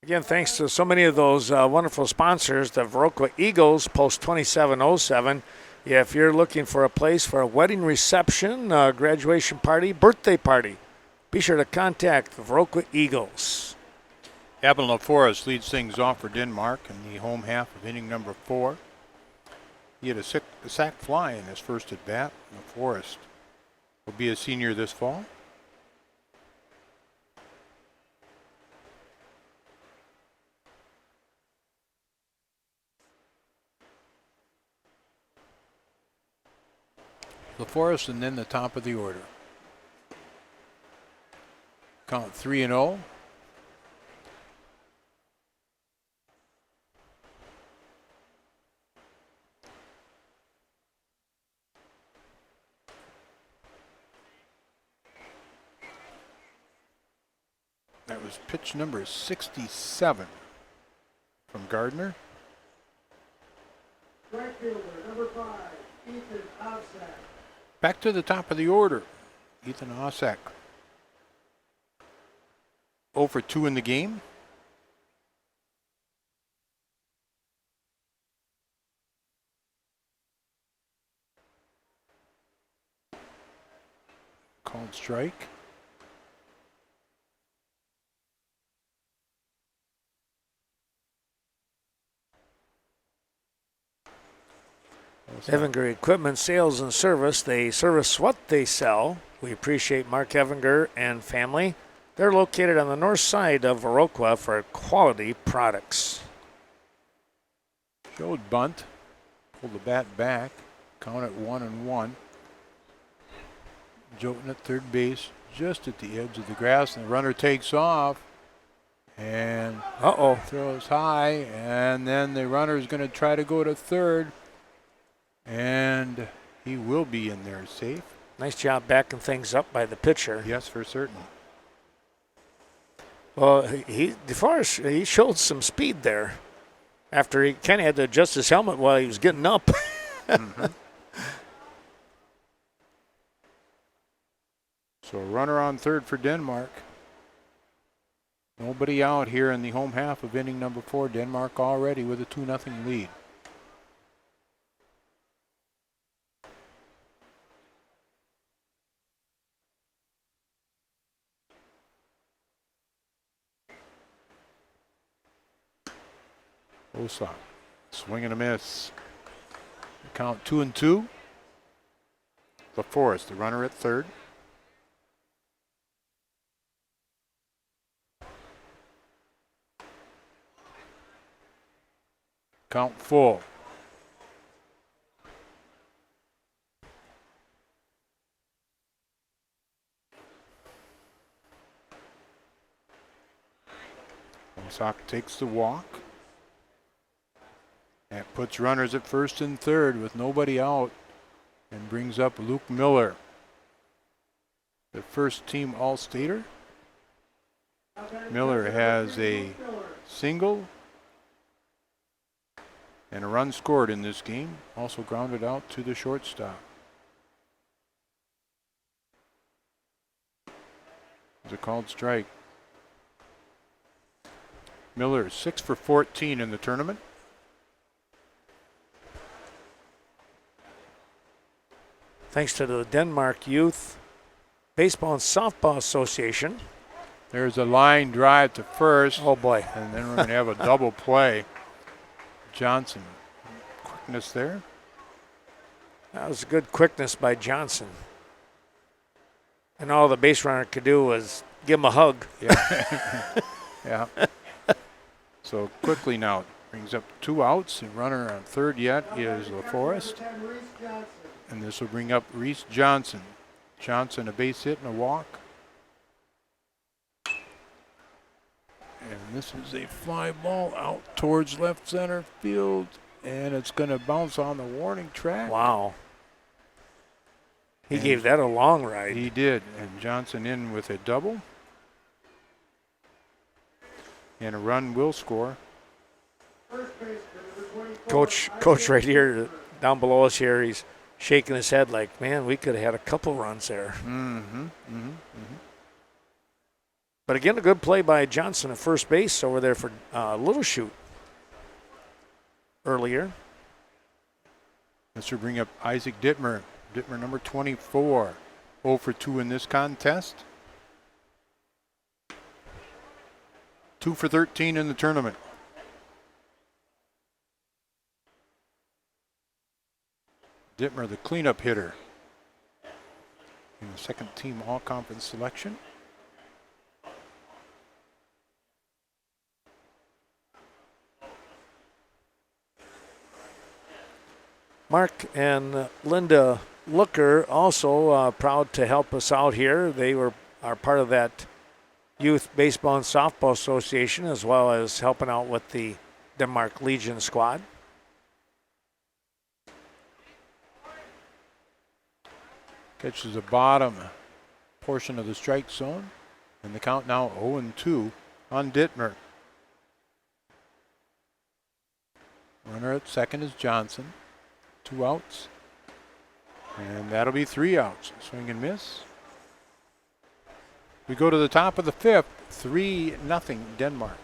Again, thanks to so many of those wonderful sponsors, the Viroqua Eagles, Post 2707. If you're looking for a place for a wedding reception, graduation party, birthday party, be sure to contact the Viroqua Eagles. Evan LaForest leads things off for Denmark in the home half of inning number 4. He had a sac fly in his first at bat. LaForest will be a senior this fall. LaForest, and then the top of the order. Count 3-0. That was pitch number 67 from Gardner. Right fielder, number 5, Ethan Obsack. Back to the top of the order. Ethan Ossack. 0 for 2 in the game. Called strike. Evinger Equipment Sales and Service. They service what they sell. We appreciate Mark Evinger and family. They're located on the north side of Viroqua for quality products. Showed bunt. Pulled the bat back. Count at 1-1. Jolton at third base, just at the edge of the grass, and the runner takes off and throws high, and then the runner is going to try to go to third, and he will be in there safe. Nice job backing things up by the pitcher. Yes, for certain. Well, DeForest, he showed some speed there after he kind of had to adjust his helmet while he was getting up. Mm-hmm. So a runner on third for Denmark. Nobody out here in the home half of inning number 4. Denmark already with a 2-0 lead. Ossack, swing and a miss. Count 2-2. LaForest, the runner at third. Count full. Ossack takes the walk. That puts runners at first and third with nobody out and brings up Luke Miller, the first team All-Stater. Miller has a single and a run scored in this game, also grounded out to the shortstop. It's a called strike. Miller 6 for 14 in the tournament. Thanks to the Denmark Youth Baseball and Softball Association. There's a line drive to first. Oh boy. And then we're going to have a double play. Johnson, quickness there. That was good quickness by Johnson. And all the base runner could do was give him a hug. Yeah. Yeah. So quickly now, brings up 2 outs. The runner on third yet is LaForest. And this will bring up Reese Johnson. Johnson, a base hit and a walk. And this is a fly ball out towards left center field. And it's going to bounce on the warning track. Wow. He gave that a long ride. He did. And Johnson in with a double. And a run will score. Coach right here, down below us here, he's shaking his head like, man, we could have had a couple runs there. But again, a good play by Johnson at first base over there for Little Chute earlier. This will bring up Isaac Dittmer. Dittmer number 24. 0 for 2 in this contest. 2 for 13 in the tournament. Dittmer, the cleanup hitter in the second team all-conference selection. Mark and Linda Looker also proud to help us out here. They are part of that Youth Baseball and Softball Association, as well as helping out with the Denmark Legion squad. Catches the bottom portion of the strike zone. And the count now 0-2 on Dittmer. Runner at second is Johnson. 2 outs. And that'll be 3 outs. Swing and miss. We go to the top of the 5th. 3-0 Denmark.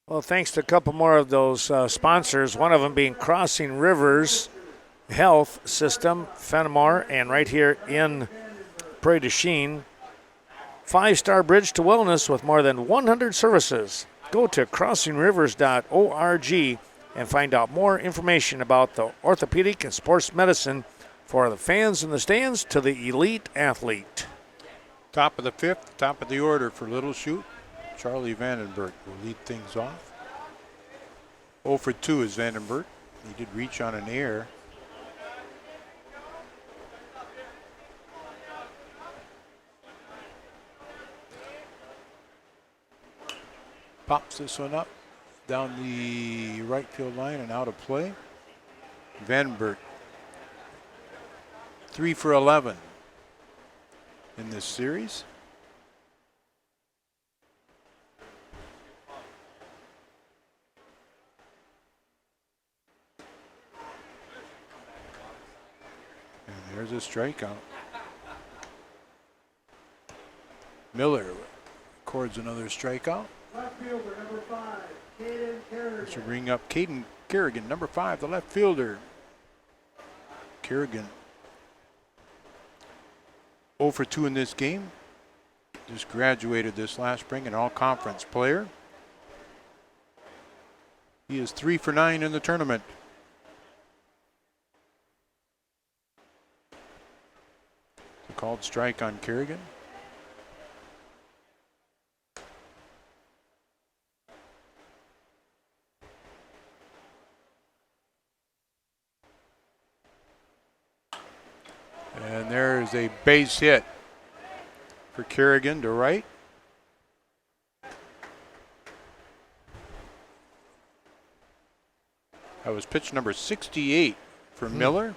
Well, thanks to a couple more of those sponsors, one of them being Crossing Rivers Health System, Fenimore, and right here in Prairie du Chien, 5-star bridge to wellness with more than 100 services. Go to crossingrivers.org and find out more information about the orthopedic and sports medicine for the fans in the stands to the elite athlete. Top of the 5th, top of the order for Little Chute. Charlie Vandenberg will lead things off. 0 for 2 is Vandenberg. He did reach on an error. Pops this one up down the right field line and out of play. Vandenberg 3 for 11 in this series. There's a strikeout. Miller records another strikeout. Left fielder, number 5, Caden Kerrigan. This will bring up Caden Kerrigan, number 5, the left fielder. Kerrigan 0 for 2 in this game. Just graduated this last spring, an all-conference player. He is 3 for 9 in the tournament. Called strike on Kerrigan. And there's a base hit for Kerrigan to right. That was pitch number 68 for Miller.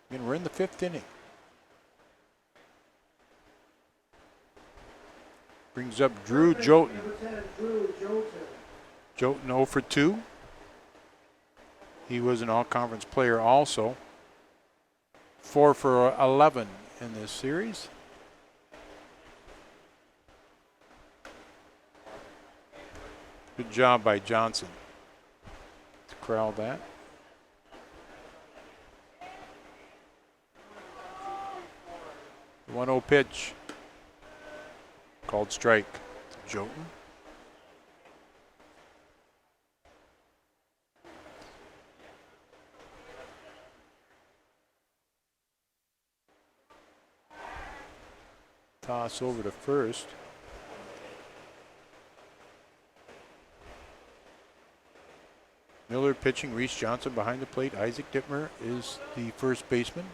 And we're in the 5th inning. Brings up Drew Jotun. Jotun 0 for 2. He was an all-conference player also. 4 for 11 in this series. Good job by Johnson. corral that. The 1-0 pitch. Called strike. Jotun. Toss over to first. Miller pitching, Reese Johnson behind the plate. Isaac Dittmer is the first baseman.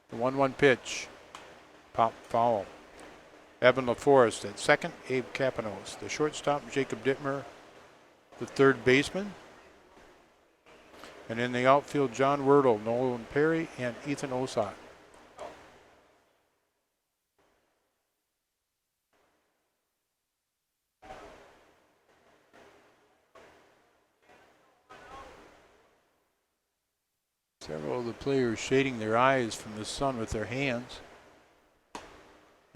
The 1-1 pitch. Pop foul. Evan LaForest at second, Abe Capanos. The shortstop, Jacob Dittmer, the third baseman. And in the outfield, John Wordle, Nolan Perry, and Ethan Osok. Several of the players shading their eyes from the sun with their hands.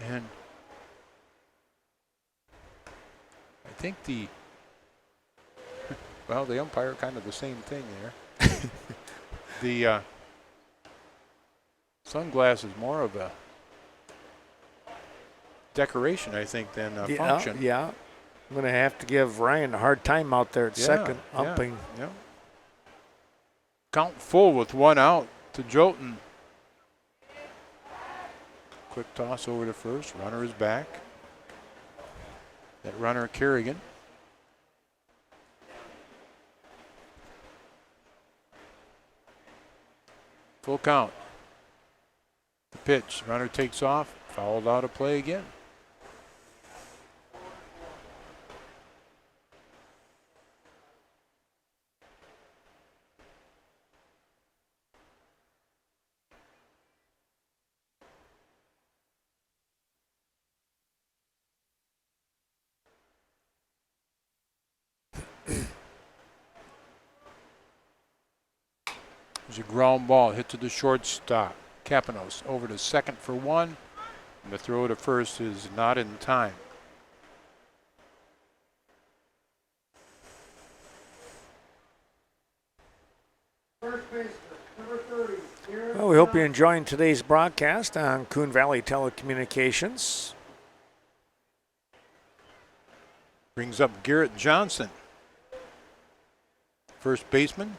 And I think the umpire kind of the same thing there. The sunglass is more of a decoration, I think, than a function. Yeah, I'm going to have to give Ryan a hard time out there at second, umping. Yeah. Count full with 1 out to Jotun. Quick toss over to first. Runner is back. That runner, Kerrigan. Full count. The pitch. Runner takes off. Fouled out of play again. There's a ground ball hit to the shortstop. Capanos over to second for 1. And the throw to first is not in time. First baseman, number 30. Well, we hope you're enjoying today's broadcast on Coon Valley Telecommunications. Brings up Garrett Johnson. First baseman.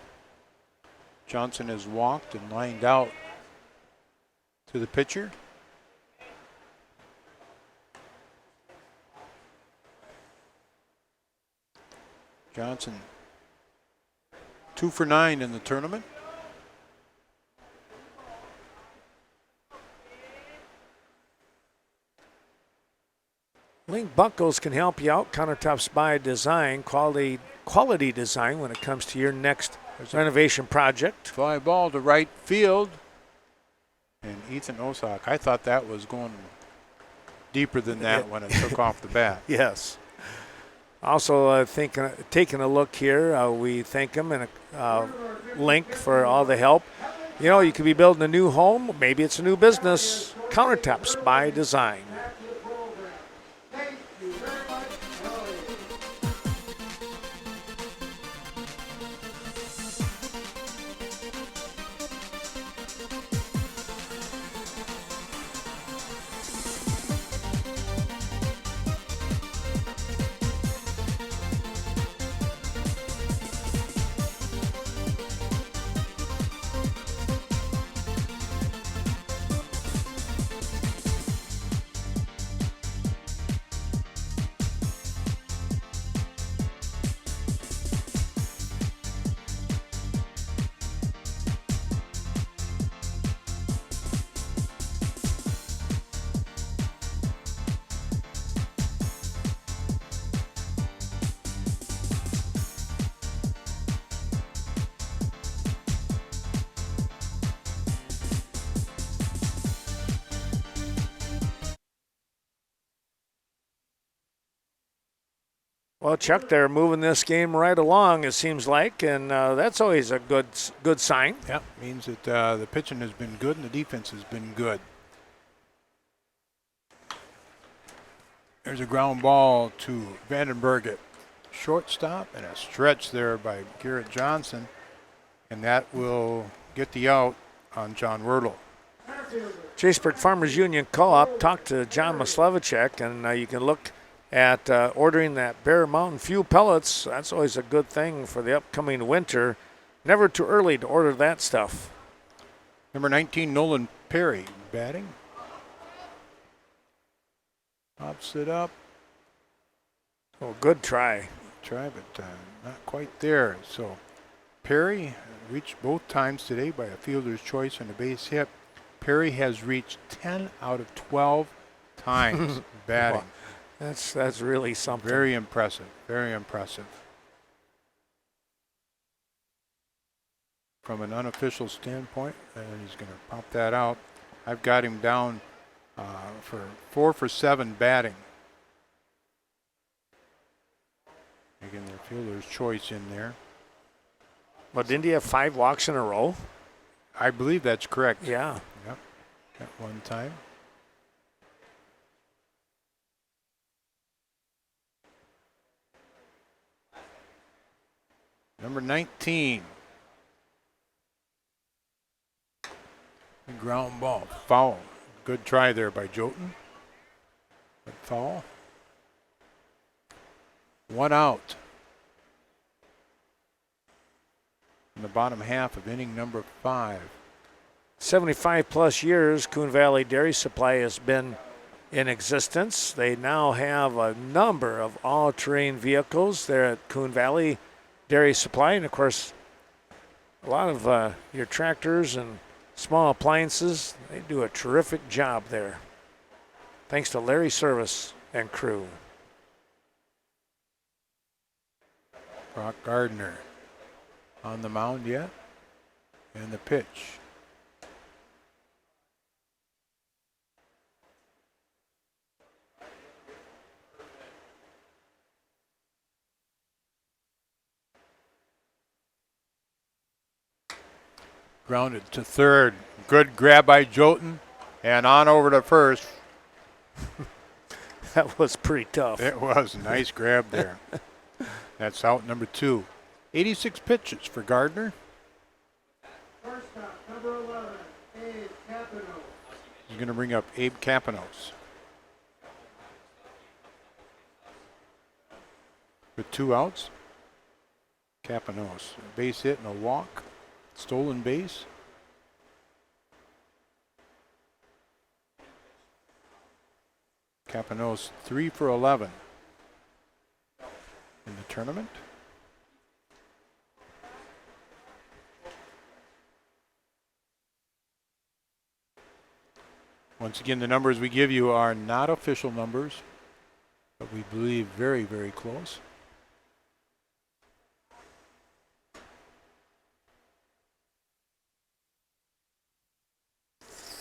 Johnson has walked and lined out to the pitcher. Johnson 2 for 9 in the tournament. Link Buckles can help you out. Countertops by Design, quality design when it comes to your next renovation project. Fly ball to right field. And Ethan Osok, I thought that was going deeper than that when it took off the bat. Yes. Also, taking a look here, we thank him and Link for all the help. You know, you could be building a new home. Maybe it's a new business. Countertops by Design. Thank you very much, Ellie. Well, Chuck, they're moving this game right along, it seems like, and that's always a good sign. Yeah, means that the pitching has been good and the defense has been good. There's a ground ball to Vandenberg at shortstop, and a stretch there by Garrett Johnson, and that will get the out on John Wordle. Jasper Farmers Union Co-op talked to John Maslevicek, and you can look at ordering that Bear Mountain Fuel pellets. That's always a good thing for the upcoming winter. Never too early to order that stuff. Number 19, Nolan Perry, batting. Pops it up. Oh, good try. Try, but not quite there. So Perry reached both times today by a fielder's choice and a base hit. Perry has reached 10 out of 12 times batting. Wow. That's really something. Very impressive. Very impressive. From an unofficial standpoint, and he's going to pop that out. I've got him down for 4 for 7 batting. Again, their fielder's choice in there. But didn't he have 5 walks in a row? I believe that's correct. Yeah. Yep. At one time. Number 19. The ground ball. Foul. Good try there by Jotun. But foul. 1 out. In the bottom half of inning number 5. 75 plus years, Coon Valley Dairy Supply has been in existence. They now have a number of all-terrain vehicles there at Coon Valley Dairy Supply, and of course, a lot of your tractors and small appliances. They do a terrific job there. Thanks to Larry Service and crew. Brock Gardner on the mound yet, and the pitch. Grounded to third. Good grab by Jotun, and on over to first. That was pretty tough. It was a nice grab there. That's out number 2. 86 pitches for Gardner. First up, number 11, Abe Capino. He's going to bring up Abe Capanos. With 2 outs. Capanos, base hit and a walk. Stolen base. Capanos 3 for 11 in the tournament. Once again, the numbers we give you are not official numbers, but we believe very, very close.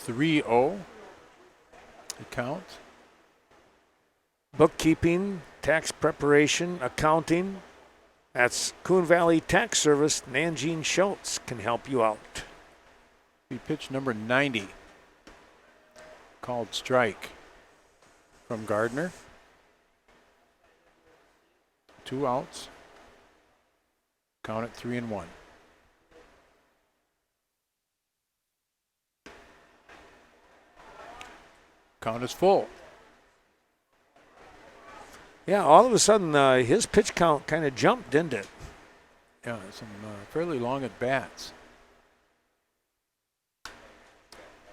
.30 the count. Bookkeeping, tax preparation, accounting. That's Coon Valley Tax Service. Nanjeen Schultz can help you out. He pitched number 90. Called strike from Gardner. 2 outs. Count it 3-1. Count is full. Yeah, all of a sudden his pitch count kind of jumped, didn't it? Yeah, some fairly long at bats.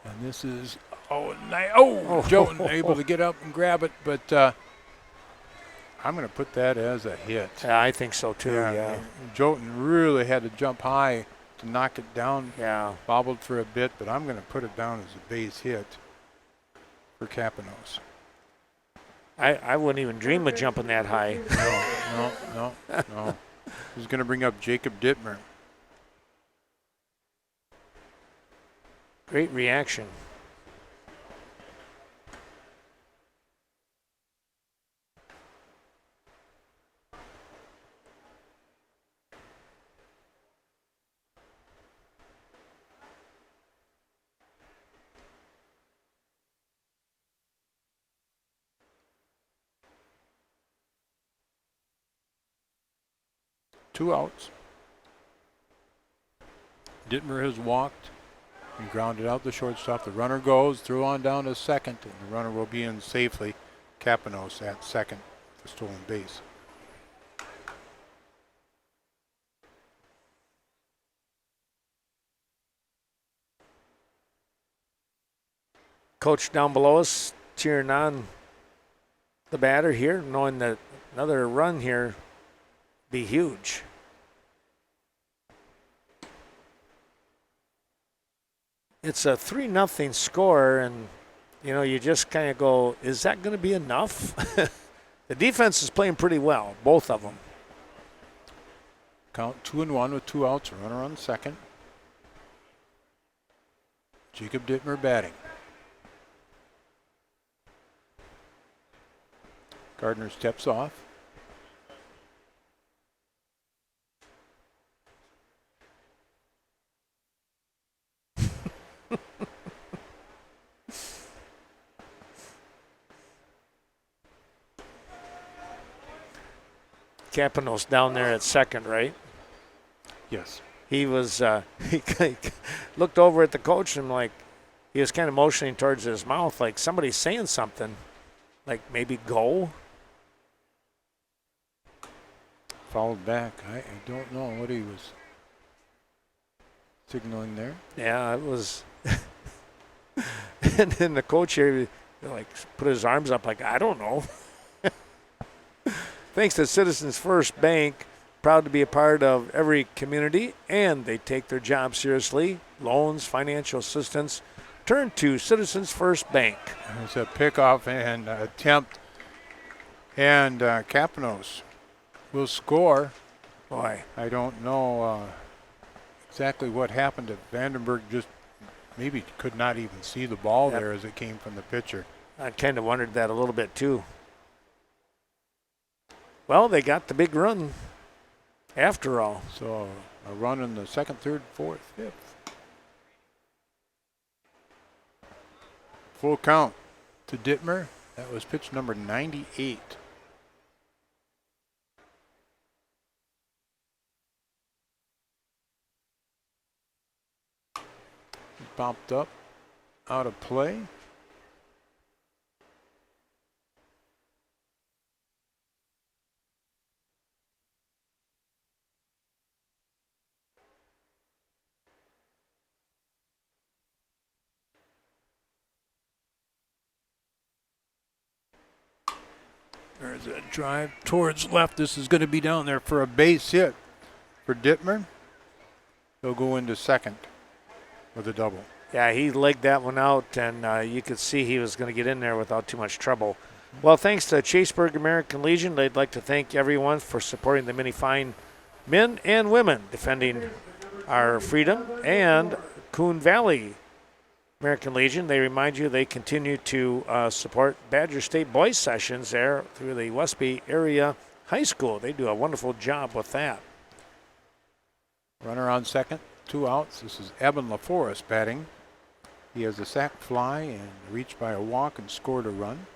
And this is Jotun able to get up and grab it, but I'm going to put that as a hit. Yeah, I think so too. Yeah. Jotun really had to jump high to knock it down. Yeah. Bobbled for a bit, but I'm going to put it down as a base hit for Capanos. I wouldn't even dream of jumping that high. No. He's going to bring up Jacob Dittmer. Great reaction. 2 outs. Dittmer has walked and grounded out the shortstop. The runner goes through on down to second, and the runner will be in safely. Kapanos at second for stolen base. Coach down below us cheering on the batter here, knowing that another run here be huge. It's a 3-0 score, and you just kind of go, is that going to be enough? The defense is playing pretty well, both of them. Count 2-1 with 2 outs. Runner on second. Jacob Dittmer batting. Gardner steps off. Kapanos down there at second, right? Yes. He was, he looked over at the coach and he was kind of motioning towards his mouth like somebody's saying something, like maybe go. Fouled back. I don't know what he was signaling there. Yeah, it was. And then the coach here, put his arms up like, I don't know. Thanks to Citizens First Bank, proud to be a part of every community, and they take their job seriously. Loans, financial assistance, turn to Citizens First Bank. It's a pickoff and attempt, and Kapanos will score. Boy, I don't know exactly what happened. Vandenberg just maybe could not even see the ball there as it came from the pitcher. I kind of wondered that a little bit too. Well, they got the big run after all. So a run in the second, third, fourth, fifth. Full count to Dittmer. That was pitch number 98. Popped up, out of play. There's a drive towards left. This is going to be down there for a base hit for Dittmer. He'll go into second with a double. Yeah, he legged that one out, and you could see he was going to get in there without too much trouble. Well, thanks to Chaseburg American Legion, they'd like to thank everyone for supporting the many fine men and women defending our freedom. And Coon Valley American Legion, they remind you they continue to support Badger State Boys Sessions there through the Westby Area High School. They do a wonderful job with that. Runner on second, 2 outs. This is Evan LaForest batting. He has a sac fly and reached by a walk and scored a run.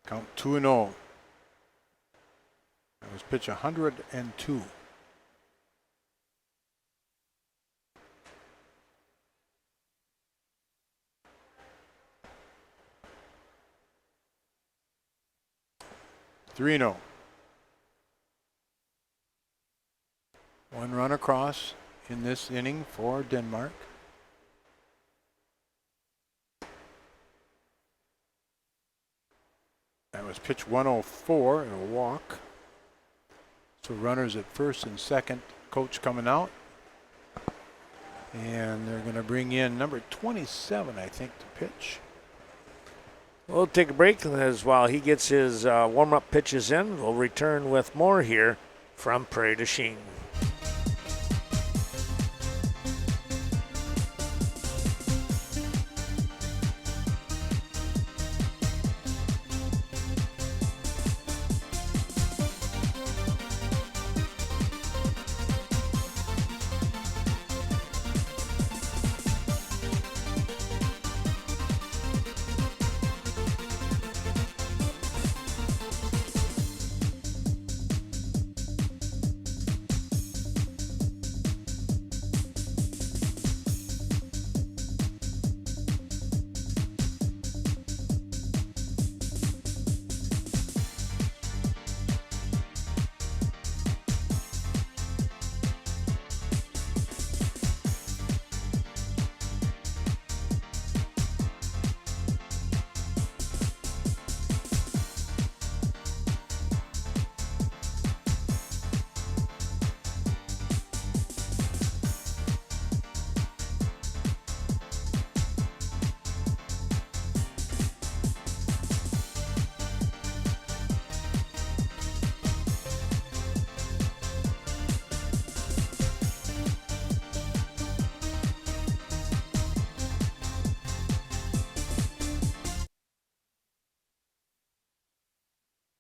Count 2-0. That was pitch 102. Three 0. One run across in this inning for Denmark. That was pitch 104 and a walk. So runners at first and second. Coach coming out. And they're going to bring in number 27, I think, to pitch. We'll take a break as while he gets his warm-up pitches in. We'll return with more here from Prairie to Chien.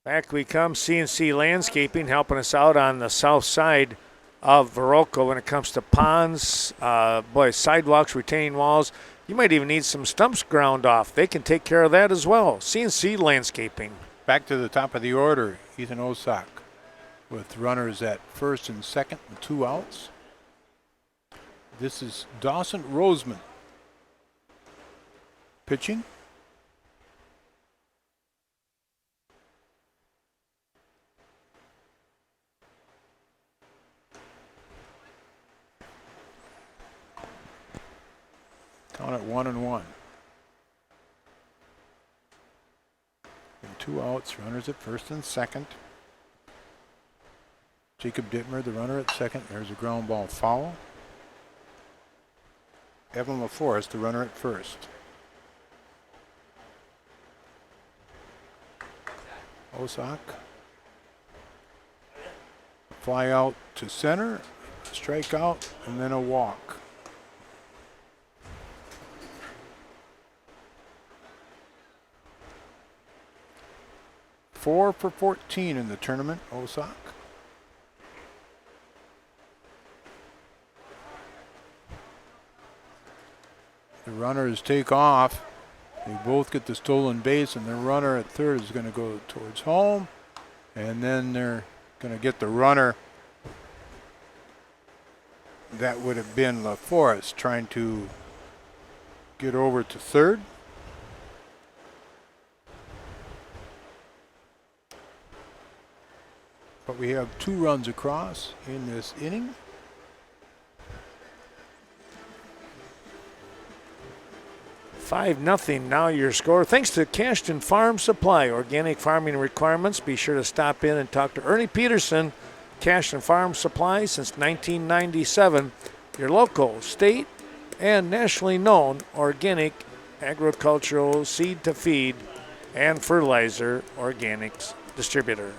Back we come. CNC Landscaping helping us out on the south side of Viroqua when it comes to ponds, sidewalks, retaining walls. You might even need some stumps ground off. They can take care of that as well. CNC Landscaping. Back to the top of the order, Ethan Osak with runners at first and second and 2 outs. This is Dawson Roseman pitching. Count at 1-1. And 2 outs, runners at first and second. Jacob Dittmer, the runner at second. There's a ground ball foul. Evan LaForest, the runner at first. Osak. Fly out to center, strikeout, and then a walk. Four for 14 in the tournament, Osak. The runners take off. They both get the stolen base, and the runner at third is going to go towards home. And then they're going to get the runner that would have been LaForest trying to get over to third. But we have 2 runs across in this inning. Five nothing now your score. Thanks to Cashton Farm Supply. Organic farming requirements. Be sure to stop in and talk to Ernie Peterson. Cashton Farm Supply since 1997. Your local, state, and nationally known organic agricultural seed to feed and fertilizer organics distributor.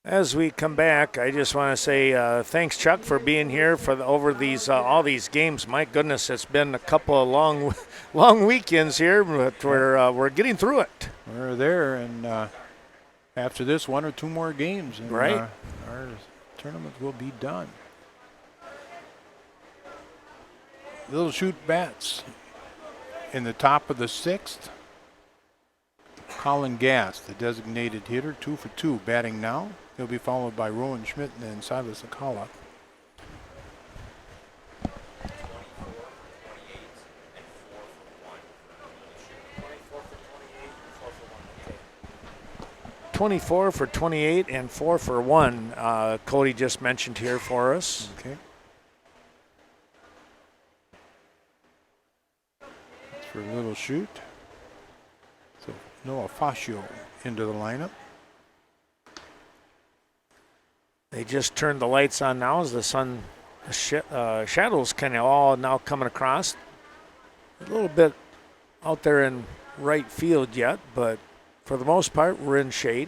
As we come back, I just want to say thanks, Chuck, for being here for over these all these games. My goodness, it's been a couple of long weekends here, but we're getting through it. We're there, and after this, 1 or 2 more games, and right, our tournament will be done. Little Chute bats in the top of the 6th. Colin Gass, the designated hitter, 2 for 2, batting now. He'll be followed by Rowan Schmidt and then Silas Akala. .24 for 28 and 4 for 1. Cody just mentioned here for us. Okay. That's for Little Chute. So Noah Fascio into the lineup. They just turned the lights on now as the sun, shadows kind of all now coming across. A little bit out there in right field yet, but for the most part, we're in shade.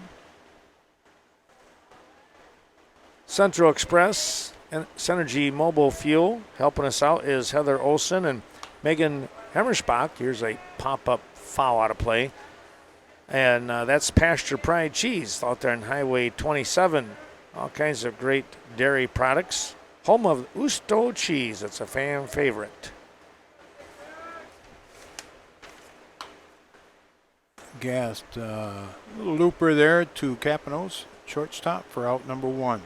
Central Express and Synergy Mobile Fuel helping us out is Heather Olson and Megan Hammerspach. Here's a pop-up foul out of play. And that's Pasture Pride Cheese out there on Highway 27. All kinds of great dairy products. Home of Usto cheese. It's a fan favorite. Gast, little looper there to Capanos, shortstop for out number 1.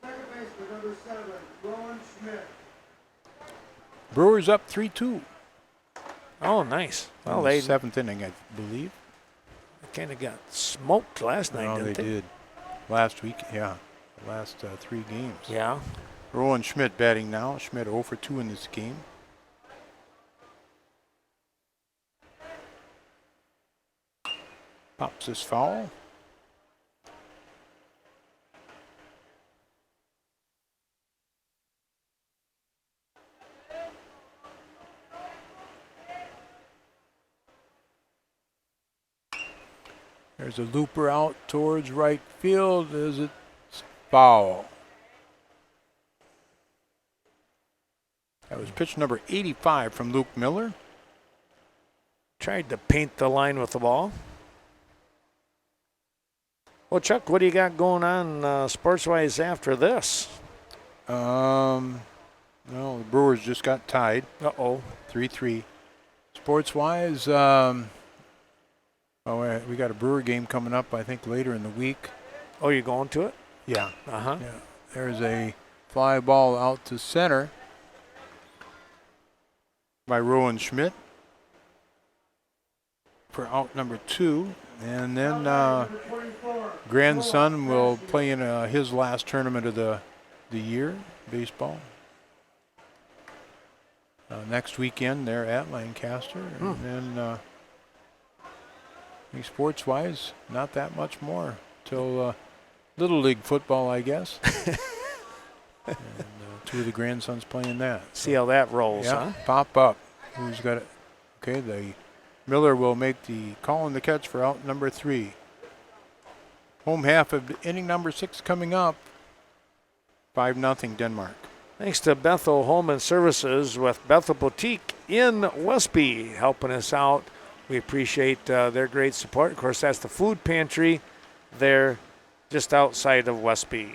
Second baseman, number 7, Rowan Schmidt. Brewers up 3-2. Oh, nice. Well, In the they 7th inning, I believe. kind of got smoked last night, No, didn't they did. Last week, yeah. The last 3 games. Yeah. Rowan Schmidt batting now. Schmidt 0 for 2 in this game. Pops this foul. There's a looper out towards right field. Is it foul? That was pitch number 85 from Luke Miller. Tried to paint the line with the ball. Well, Chuck, what do you got going on sports-wise after this? No, the Brewers just got tied. Uh-oh. 3-3. Sports-wise, we got a Brewer game coming up, I think, later in the week. Oh, you going to it? Yeah. Uh-huh. Yeah. There's a fly ball out to center by Rowan Schmidt for out number 2. And then Number 24, grandson will play in his last tournament of the year, baseball. Next weekend, they're at Lancaster. And then sports-wise, not that much more till Little League football, I guess. And 2 of the grandsons playing that. See how that rolls, Yeah, huh? pop up. Who's got it? Okay, the Miller will make the call and the catch for out number 3. Home half of inning number 6 coming up. 5-0 Denmark. Thanks to Bethel Home and Services with Bethel Boutique in Westby helping us out. We appreciate their great support. Of course, that's the food pantry there just outside of Westby.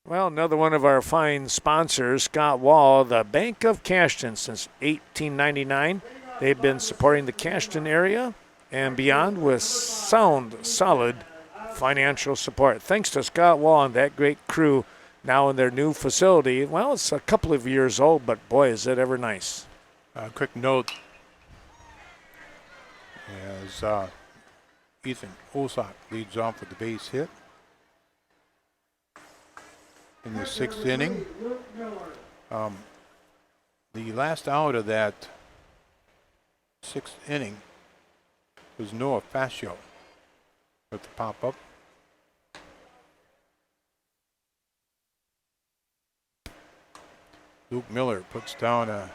Well, another one of our fine sponsors, Scott Wall, the Bank of Cashton since 1899. They've been supporting the Cashton area and beyond with sound, solid financial support. Thanks to Scott Wall and that great crew now in their new facility. Well, it's a couple of years old, but boy, is it ever nice. Quick note, as Ethan Olsak leads off with the base hit. In the 6th inning, Luke Miller. the last out of that 6th inning was Noah Fascio with the pop-up. Luke Miller puts down a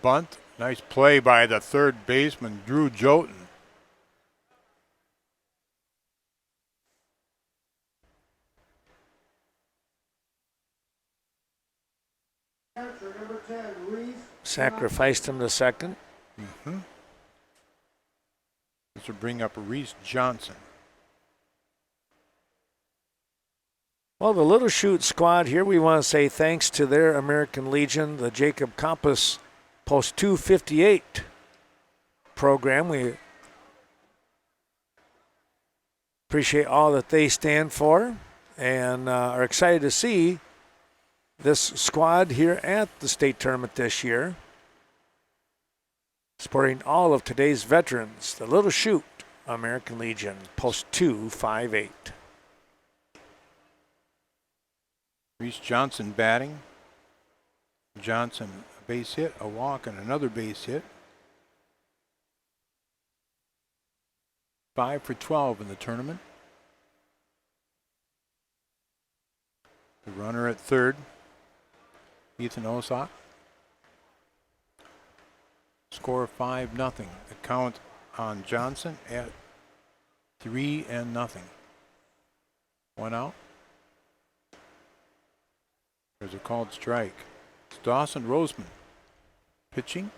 bunt. Nice play by the third baseman, Drew Jotun. Catcher, number 10, Reese. Sacrificed him to second. This will bring up Reese Johnson. Well, the Little Chute squad here, we want to say thanks to their American Legion, the Jacob Compass Post 258 program. We appreciate all that they stand for and are excited to see this squad here at the state tournament this year, supporting all of today's veterans, the Little Chute American Legion, Post 258. Reese Johnson batting. Johnson, a base hit, a walk, and another base hit. 5 for 12 in the tournament. The runner at third, Ethan Ossock. Score 5-0. The count on Johnson at 3-0. 1 out. There's a called strike. It's Dawson Roseman pitching.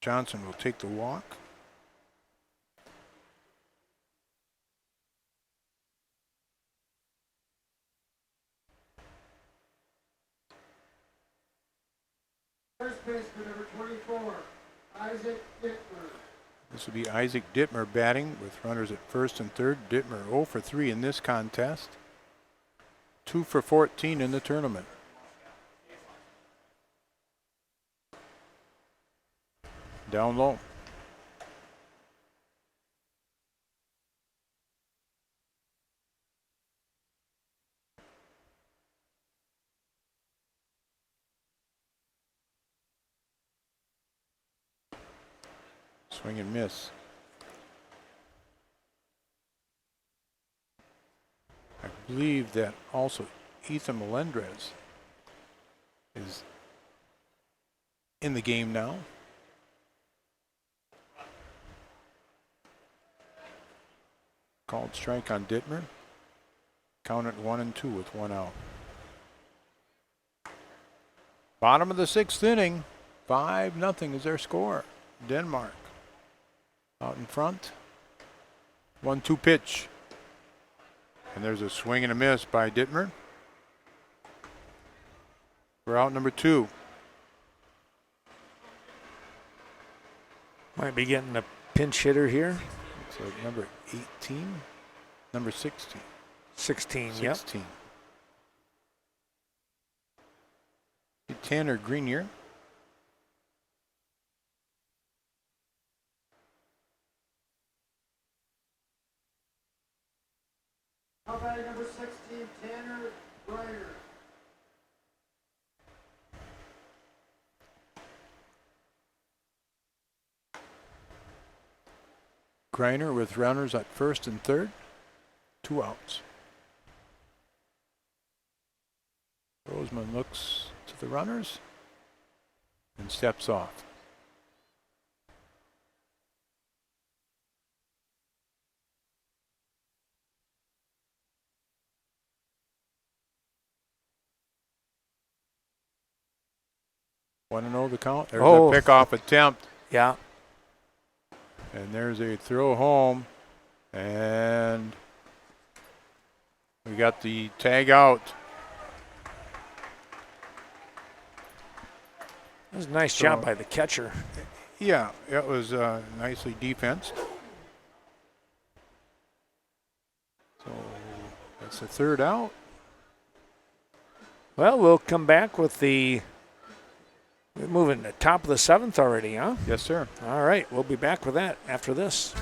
Johnson will take the walk. First baseman number 24, Isaac Dittmer. This will be Isaac Dittmer batting with runners at first and third. Dittmer 0 for 3 in this contest. 2 for 14 in the tournament. Down low. Swing and miss. I believe that also Ethan Melendrez is in the game now. Called strike on Dittmer. Count at 1-2 with 1 out. Bottom of the 6th inning. 5-0 is their score. Denmark out in front. 1-2 pitch. And there's a swing and a miss by Dittmer. We're out number 2. Might be getting a pinch hitter here. So number 18, number 16. 16, 16. Tanner Greenier. How about number 16, Tanner Breyer? Greiner with runners at first and third. 2 outs. Roseman looks to the runners and steps off. Want to know the count? There's a pickoff attempt. Yeah. And there's a throw home. And we got the tag out. That was a nice job by the catcher. Yeah, it was nicely defensed. So that's the 3rd out. Well, we'll come back with we're moving to top of the 7th already, huh? Yes, sir. All right, we'll be back with that after this.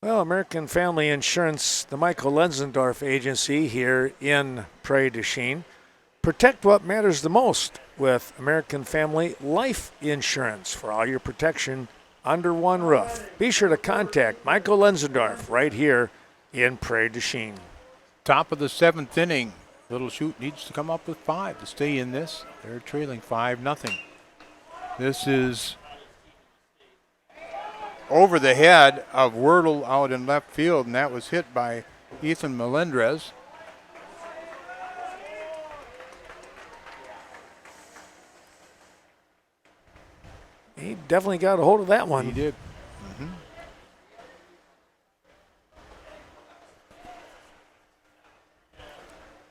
Well, American Family Insurance, the Michael Lenzendorf agency here in Prairie du Chien. Protect what matters the most with American Family Life Insurance for all your protection under one roof. Be sure to contact Michael Lenzendorf right here in Prairie du Chien. Top of the 7th inning. Little Chute needs to come up with 5 to stay in this. They're trailing 5-0. This is over the head of Wordle out in left field, and that was hit by Ethan Melendrez. He definitely got a hold of that one. He did.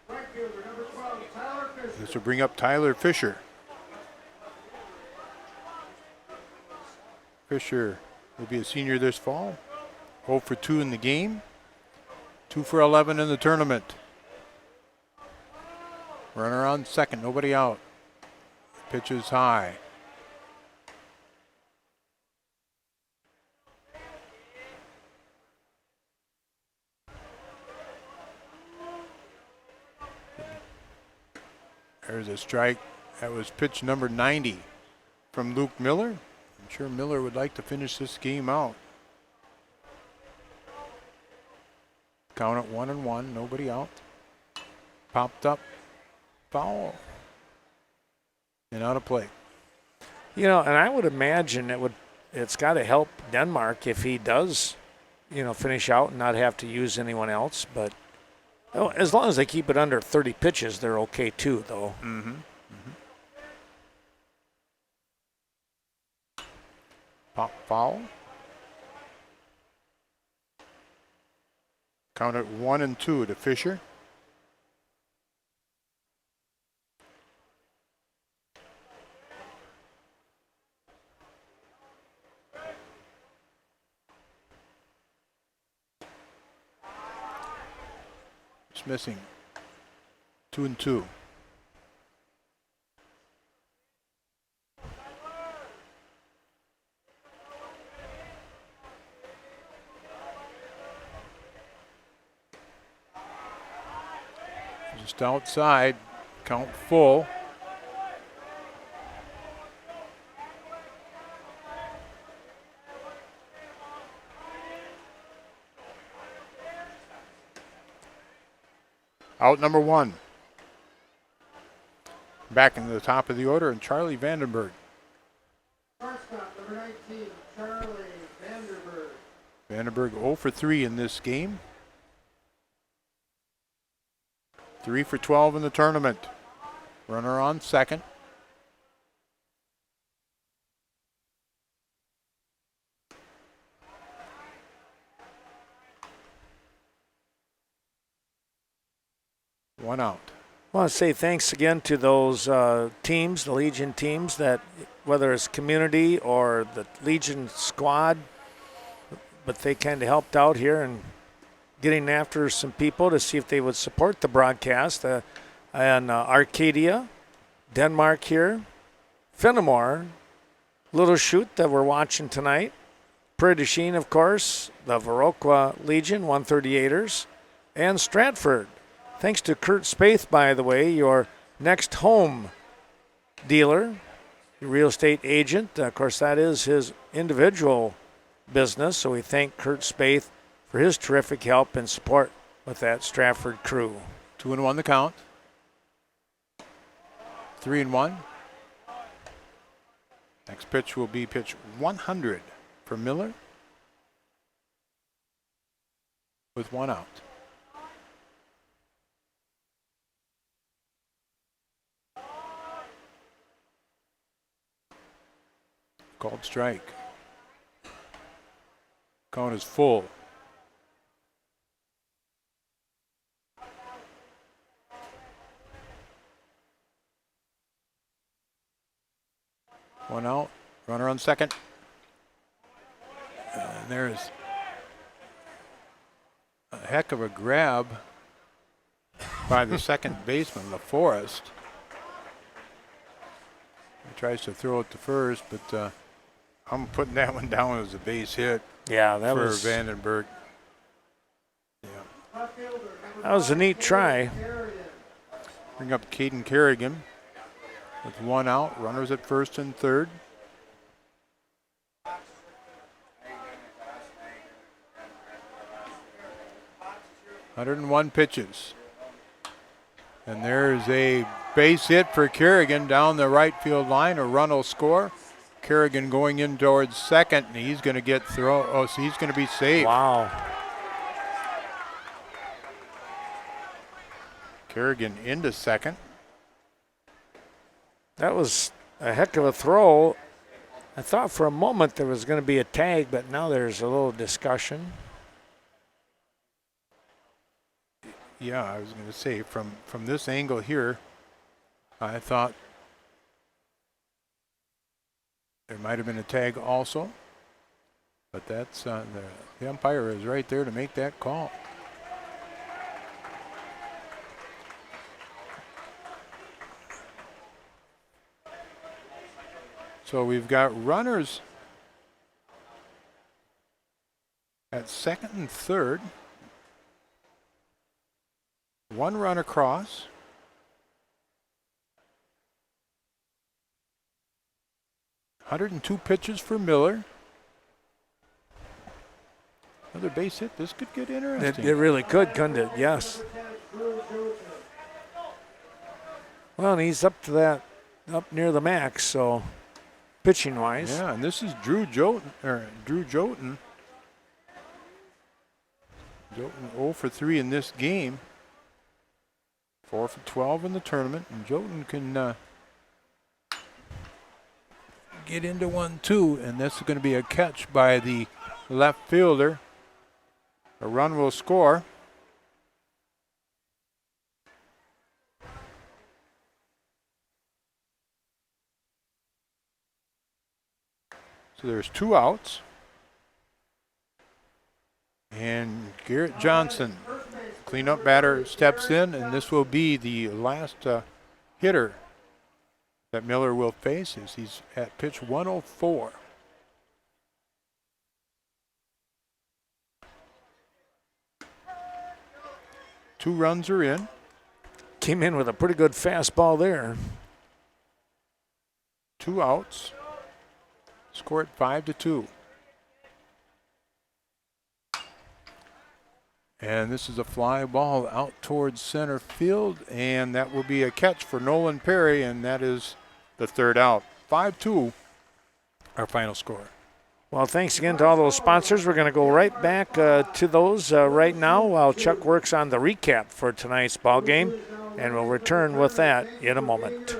Right fielder, number 12, Tyler Fisher. This will bring up Tyler Fisher. Fisher will be a senior this fall. 0 for 2 in the game. 2 for 11 in the tournament. Runner on second, nobody out. Pitch is high. There's a strike. That was pitch number 90 from Luke Miller. I'm sure Miller would like to finish this game out. Count at 1-1, nobody out. Popped up, foul, and out of play. You know, and I would imagine it's got to help Denmark if he does, finish out and not have to use anyone else. But as long as they keep it under 30 pitches, they're okay too, though. Pop foul. Count at 1-2 to Fisher. It's missing. 2-2. Just outside, count full. Out number 1. Back in the top of the order, and Charlie Vandenberg. Shortstop, number 19, Charlie Vanderberg. Vandenberg 0 for 3 in this game. 3 for 12 in the tournament. Runner on second. One out. I want to say thanks again to those teams, the Legion teams, that whether it's community or the Legion squad, but they kind of helped out here and getting after some people to see if they would support the broadcast. And Arcadia, Denmark here, Fenimore, Little Chute that we're watching tonight, Prairie du Chien, of course, the Viroqua Legion 138ers, and Stratford. Thanks to Kurt Spaeth, by the way, your next home dealer, your real estate agent. Of course, that is his individual business, so we thank Kurt Spaeth for his terrific help and support with that Stratford crew. 2-1 the count. 3-1. Next pitch will be pitch 100 for Miller with 1 out. Called strike. Count is full. One out. Runner on second. And there's a heck of a grab by the second baseman, LaForest. He tries to throw it to first, but I'm putting that one down as a base hit Yeah, that for was Vandenberg. That was a neat try. Bring up Caden Kerrigan with one out. Runners at first and third. "101 pitches. And there's a base hit for Kerrigan down the right field line. A run will score. Kerrigan going in towards second, and he's going to get thrown. Oh, so he's going to be saved. Wow. Kerrigan into second. That was a heck of a throw. I thought for a moment there was going to be a tag, but now there's a little discussion. Yeah, I was going to say from this angle here, I thought there might have been a tag also, but that's the umpire is right there to make that call. So we've got runners at second and third. One run across. "102 pitches for Miller. Another base hit. This could get interesting. It really could, couldn't it? Yes. Well, and he's up to that, up near the max, so pitching wise. Yeah, and this is Drew Joten. Joten 0 for 3 in this game. 4 for 12 in the tournament, and Joten can get into 1-2, and this is going to be a catch by the left fielder. A run will score. So there's 2 outs. And Garrett Johnson, cleanup batter, steps in, and this will be the last hitter that Miller will face as he's at pitch 104. Two runs are in. Came in with a pretty good fastball there. 2 outs. Score at 5-2. And this is a fly ball out towards center field, and that will be a catch for Nolan Perry, and that is the third out. 5-2, our final score. Well, thanks again to all those sponsors. We're going to go right back to those right now while Chuck works on the recap for tonight's ball game, and we'll return with that in a moment.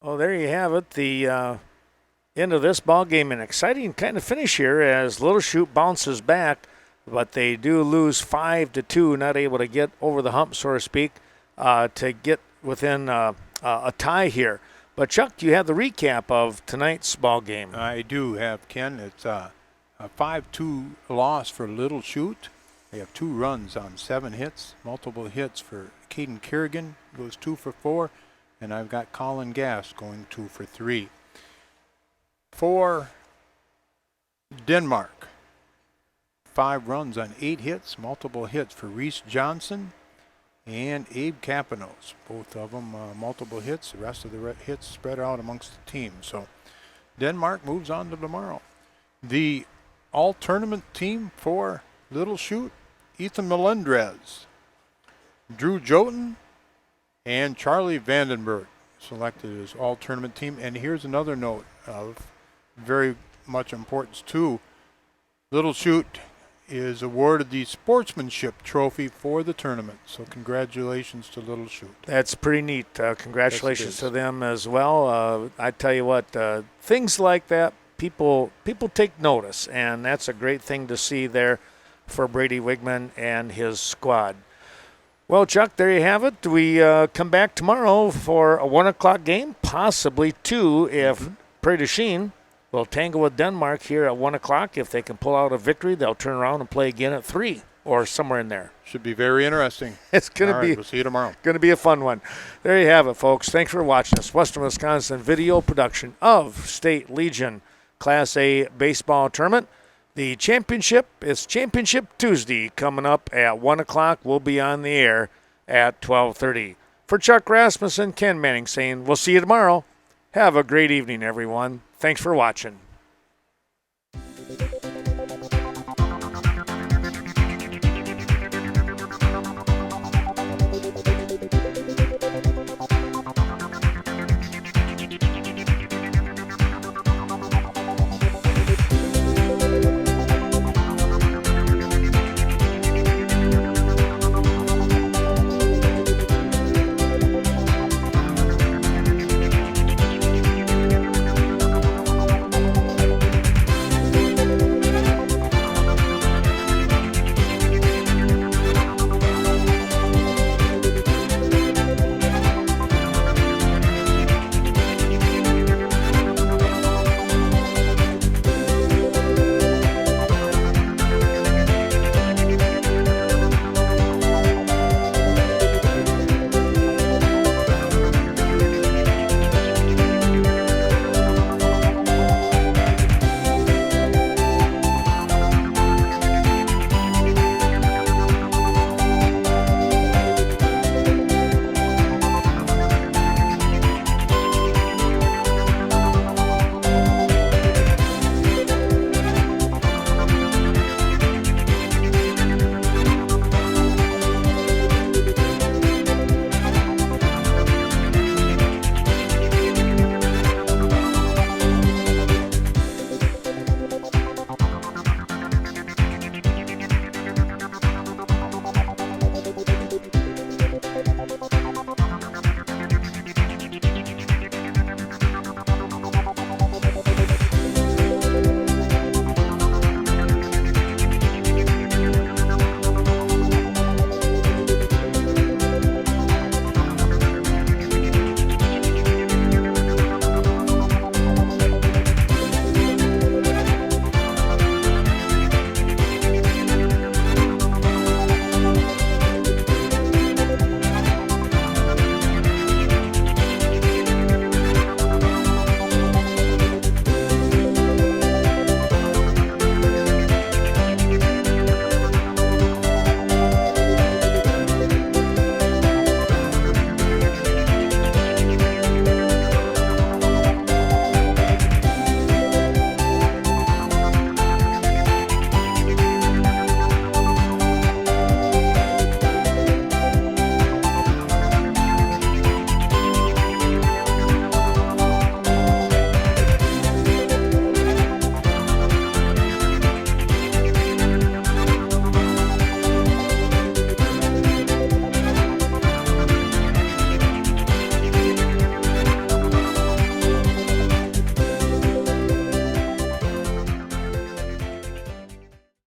Oh, there you have it. The end of this ball game. An exciting kind of finish here as Little Chute bounces back, but they do lose 5-2, not able to get over the hump, so to speak, to get within a tie here. But Chuck, do you have the recap of tonight's ball game? I do have, Ken. It's a 5-2 loss for Little Chute. They have 2 runs on 7 hits, multiple hits for Caden Kerrigan, goes 2 for 4, and I've got Colin Gass going 2 for 3. For Denmark, 5 runs on 8 hits, multiple hits for Reese Johnson and Abe Capinos. Both of them multiple hits. The rest of the hits spread out amongst the team. So Denmark moves on to tomorrow. The all-tournament team for Little Chute, Ethan Melendrez, Drew Jotun, and Charlie Vandenberg selected as all-tournament team. And here's another note of very much importance too. Little Chute is awarded the sportsmanship trophy for the tournament. So congratulations to Little Chute. That's pretty neat. Congratulations to them as well. I tell you what, things like that, people take notice, and that's a great thing to see there for Brady Wigman and his squad. Well, Chuck, there you have it. We come back tomorrow for a 1 o'clock game, possibly 2 if Prairie du Chien will tangle with Denmark here at 1 o'clock. If they can pull out a victory, they'll turn around and play again at 3 or somewhere in there. Should be very interesting. It's going to be. We'll see you tomorrow. Going to be a fun one. There you have it, folks. Thanks for watching us. Western Wisconsin video production of State Legion Class A baseball tournament. The championship is Championship Tuesday coming up at 1 o'clock. We'll be on the air at 12:30. For Chuck Rasmussen, Ken Manning saying we'll see you tomorrow. Have a great evening, everyone. Thanks for watching.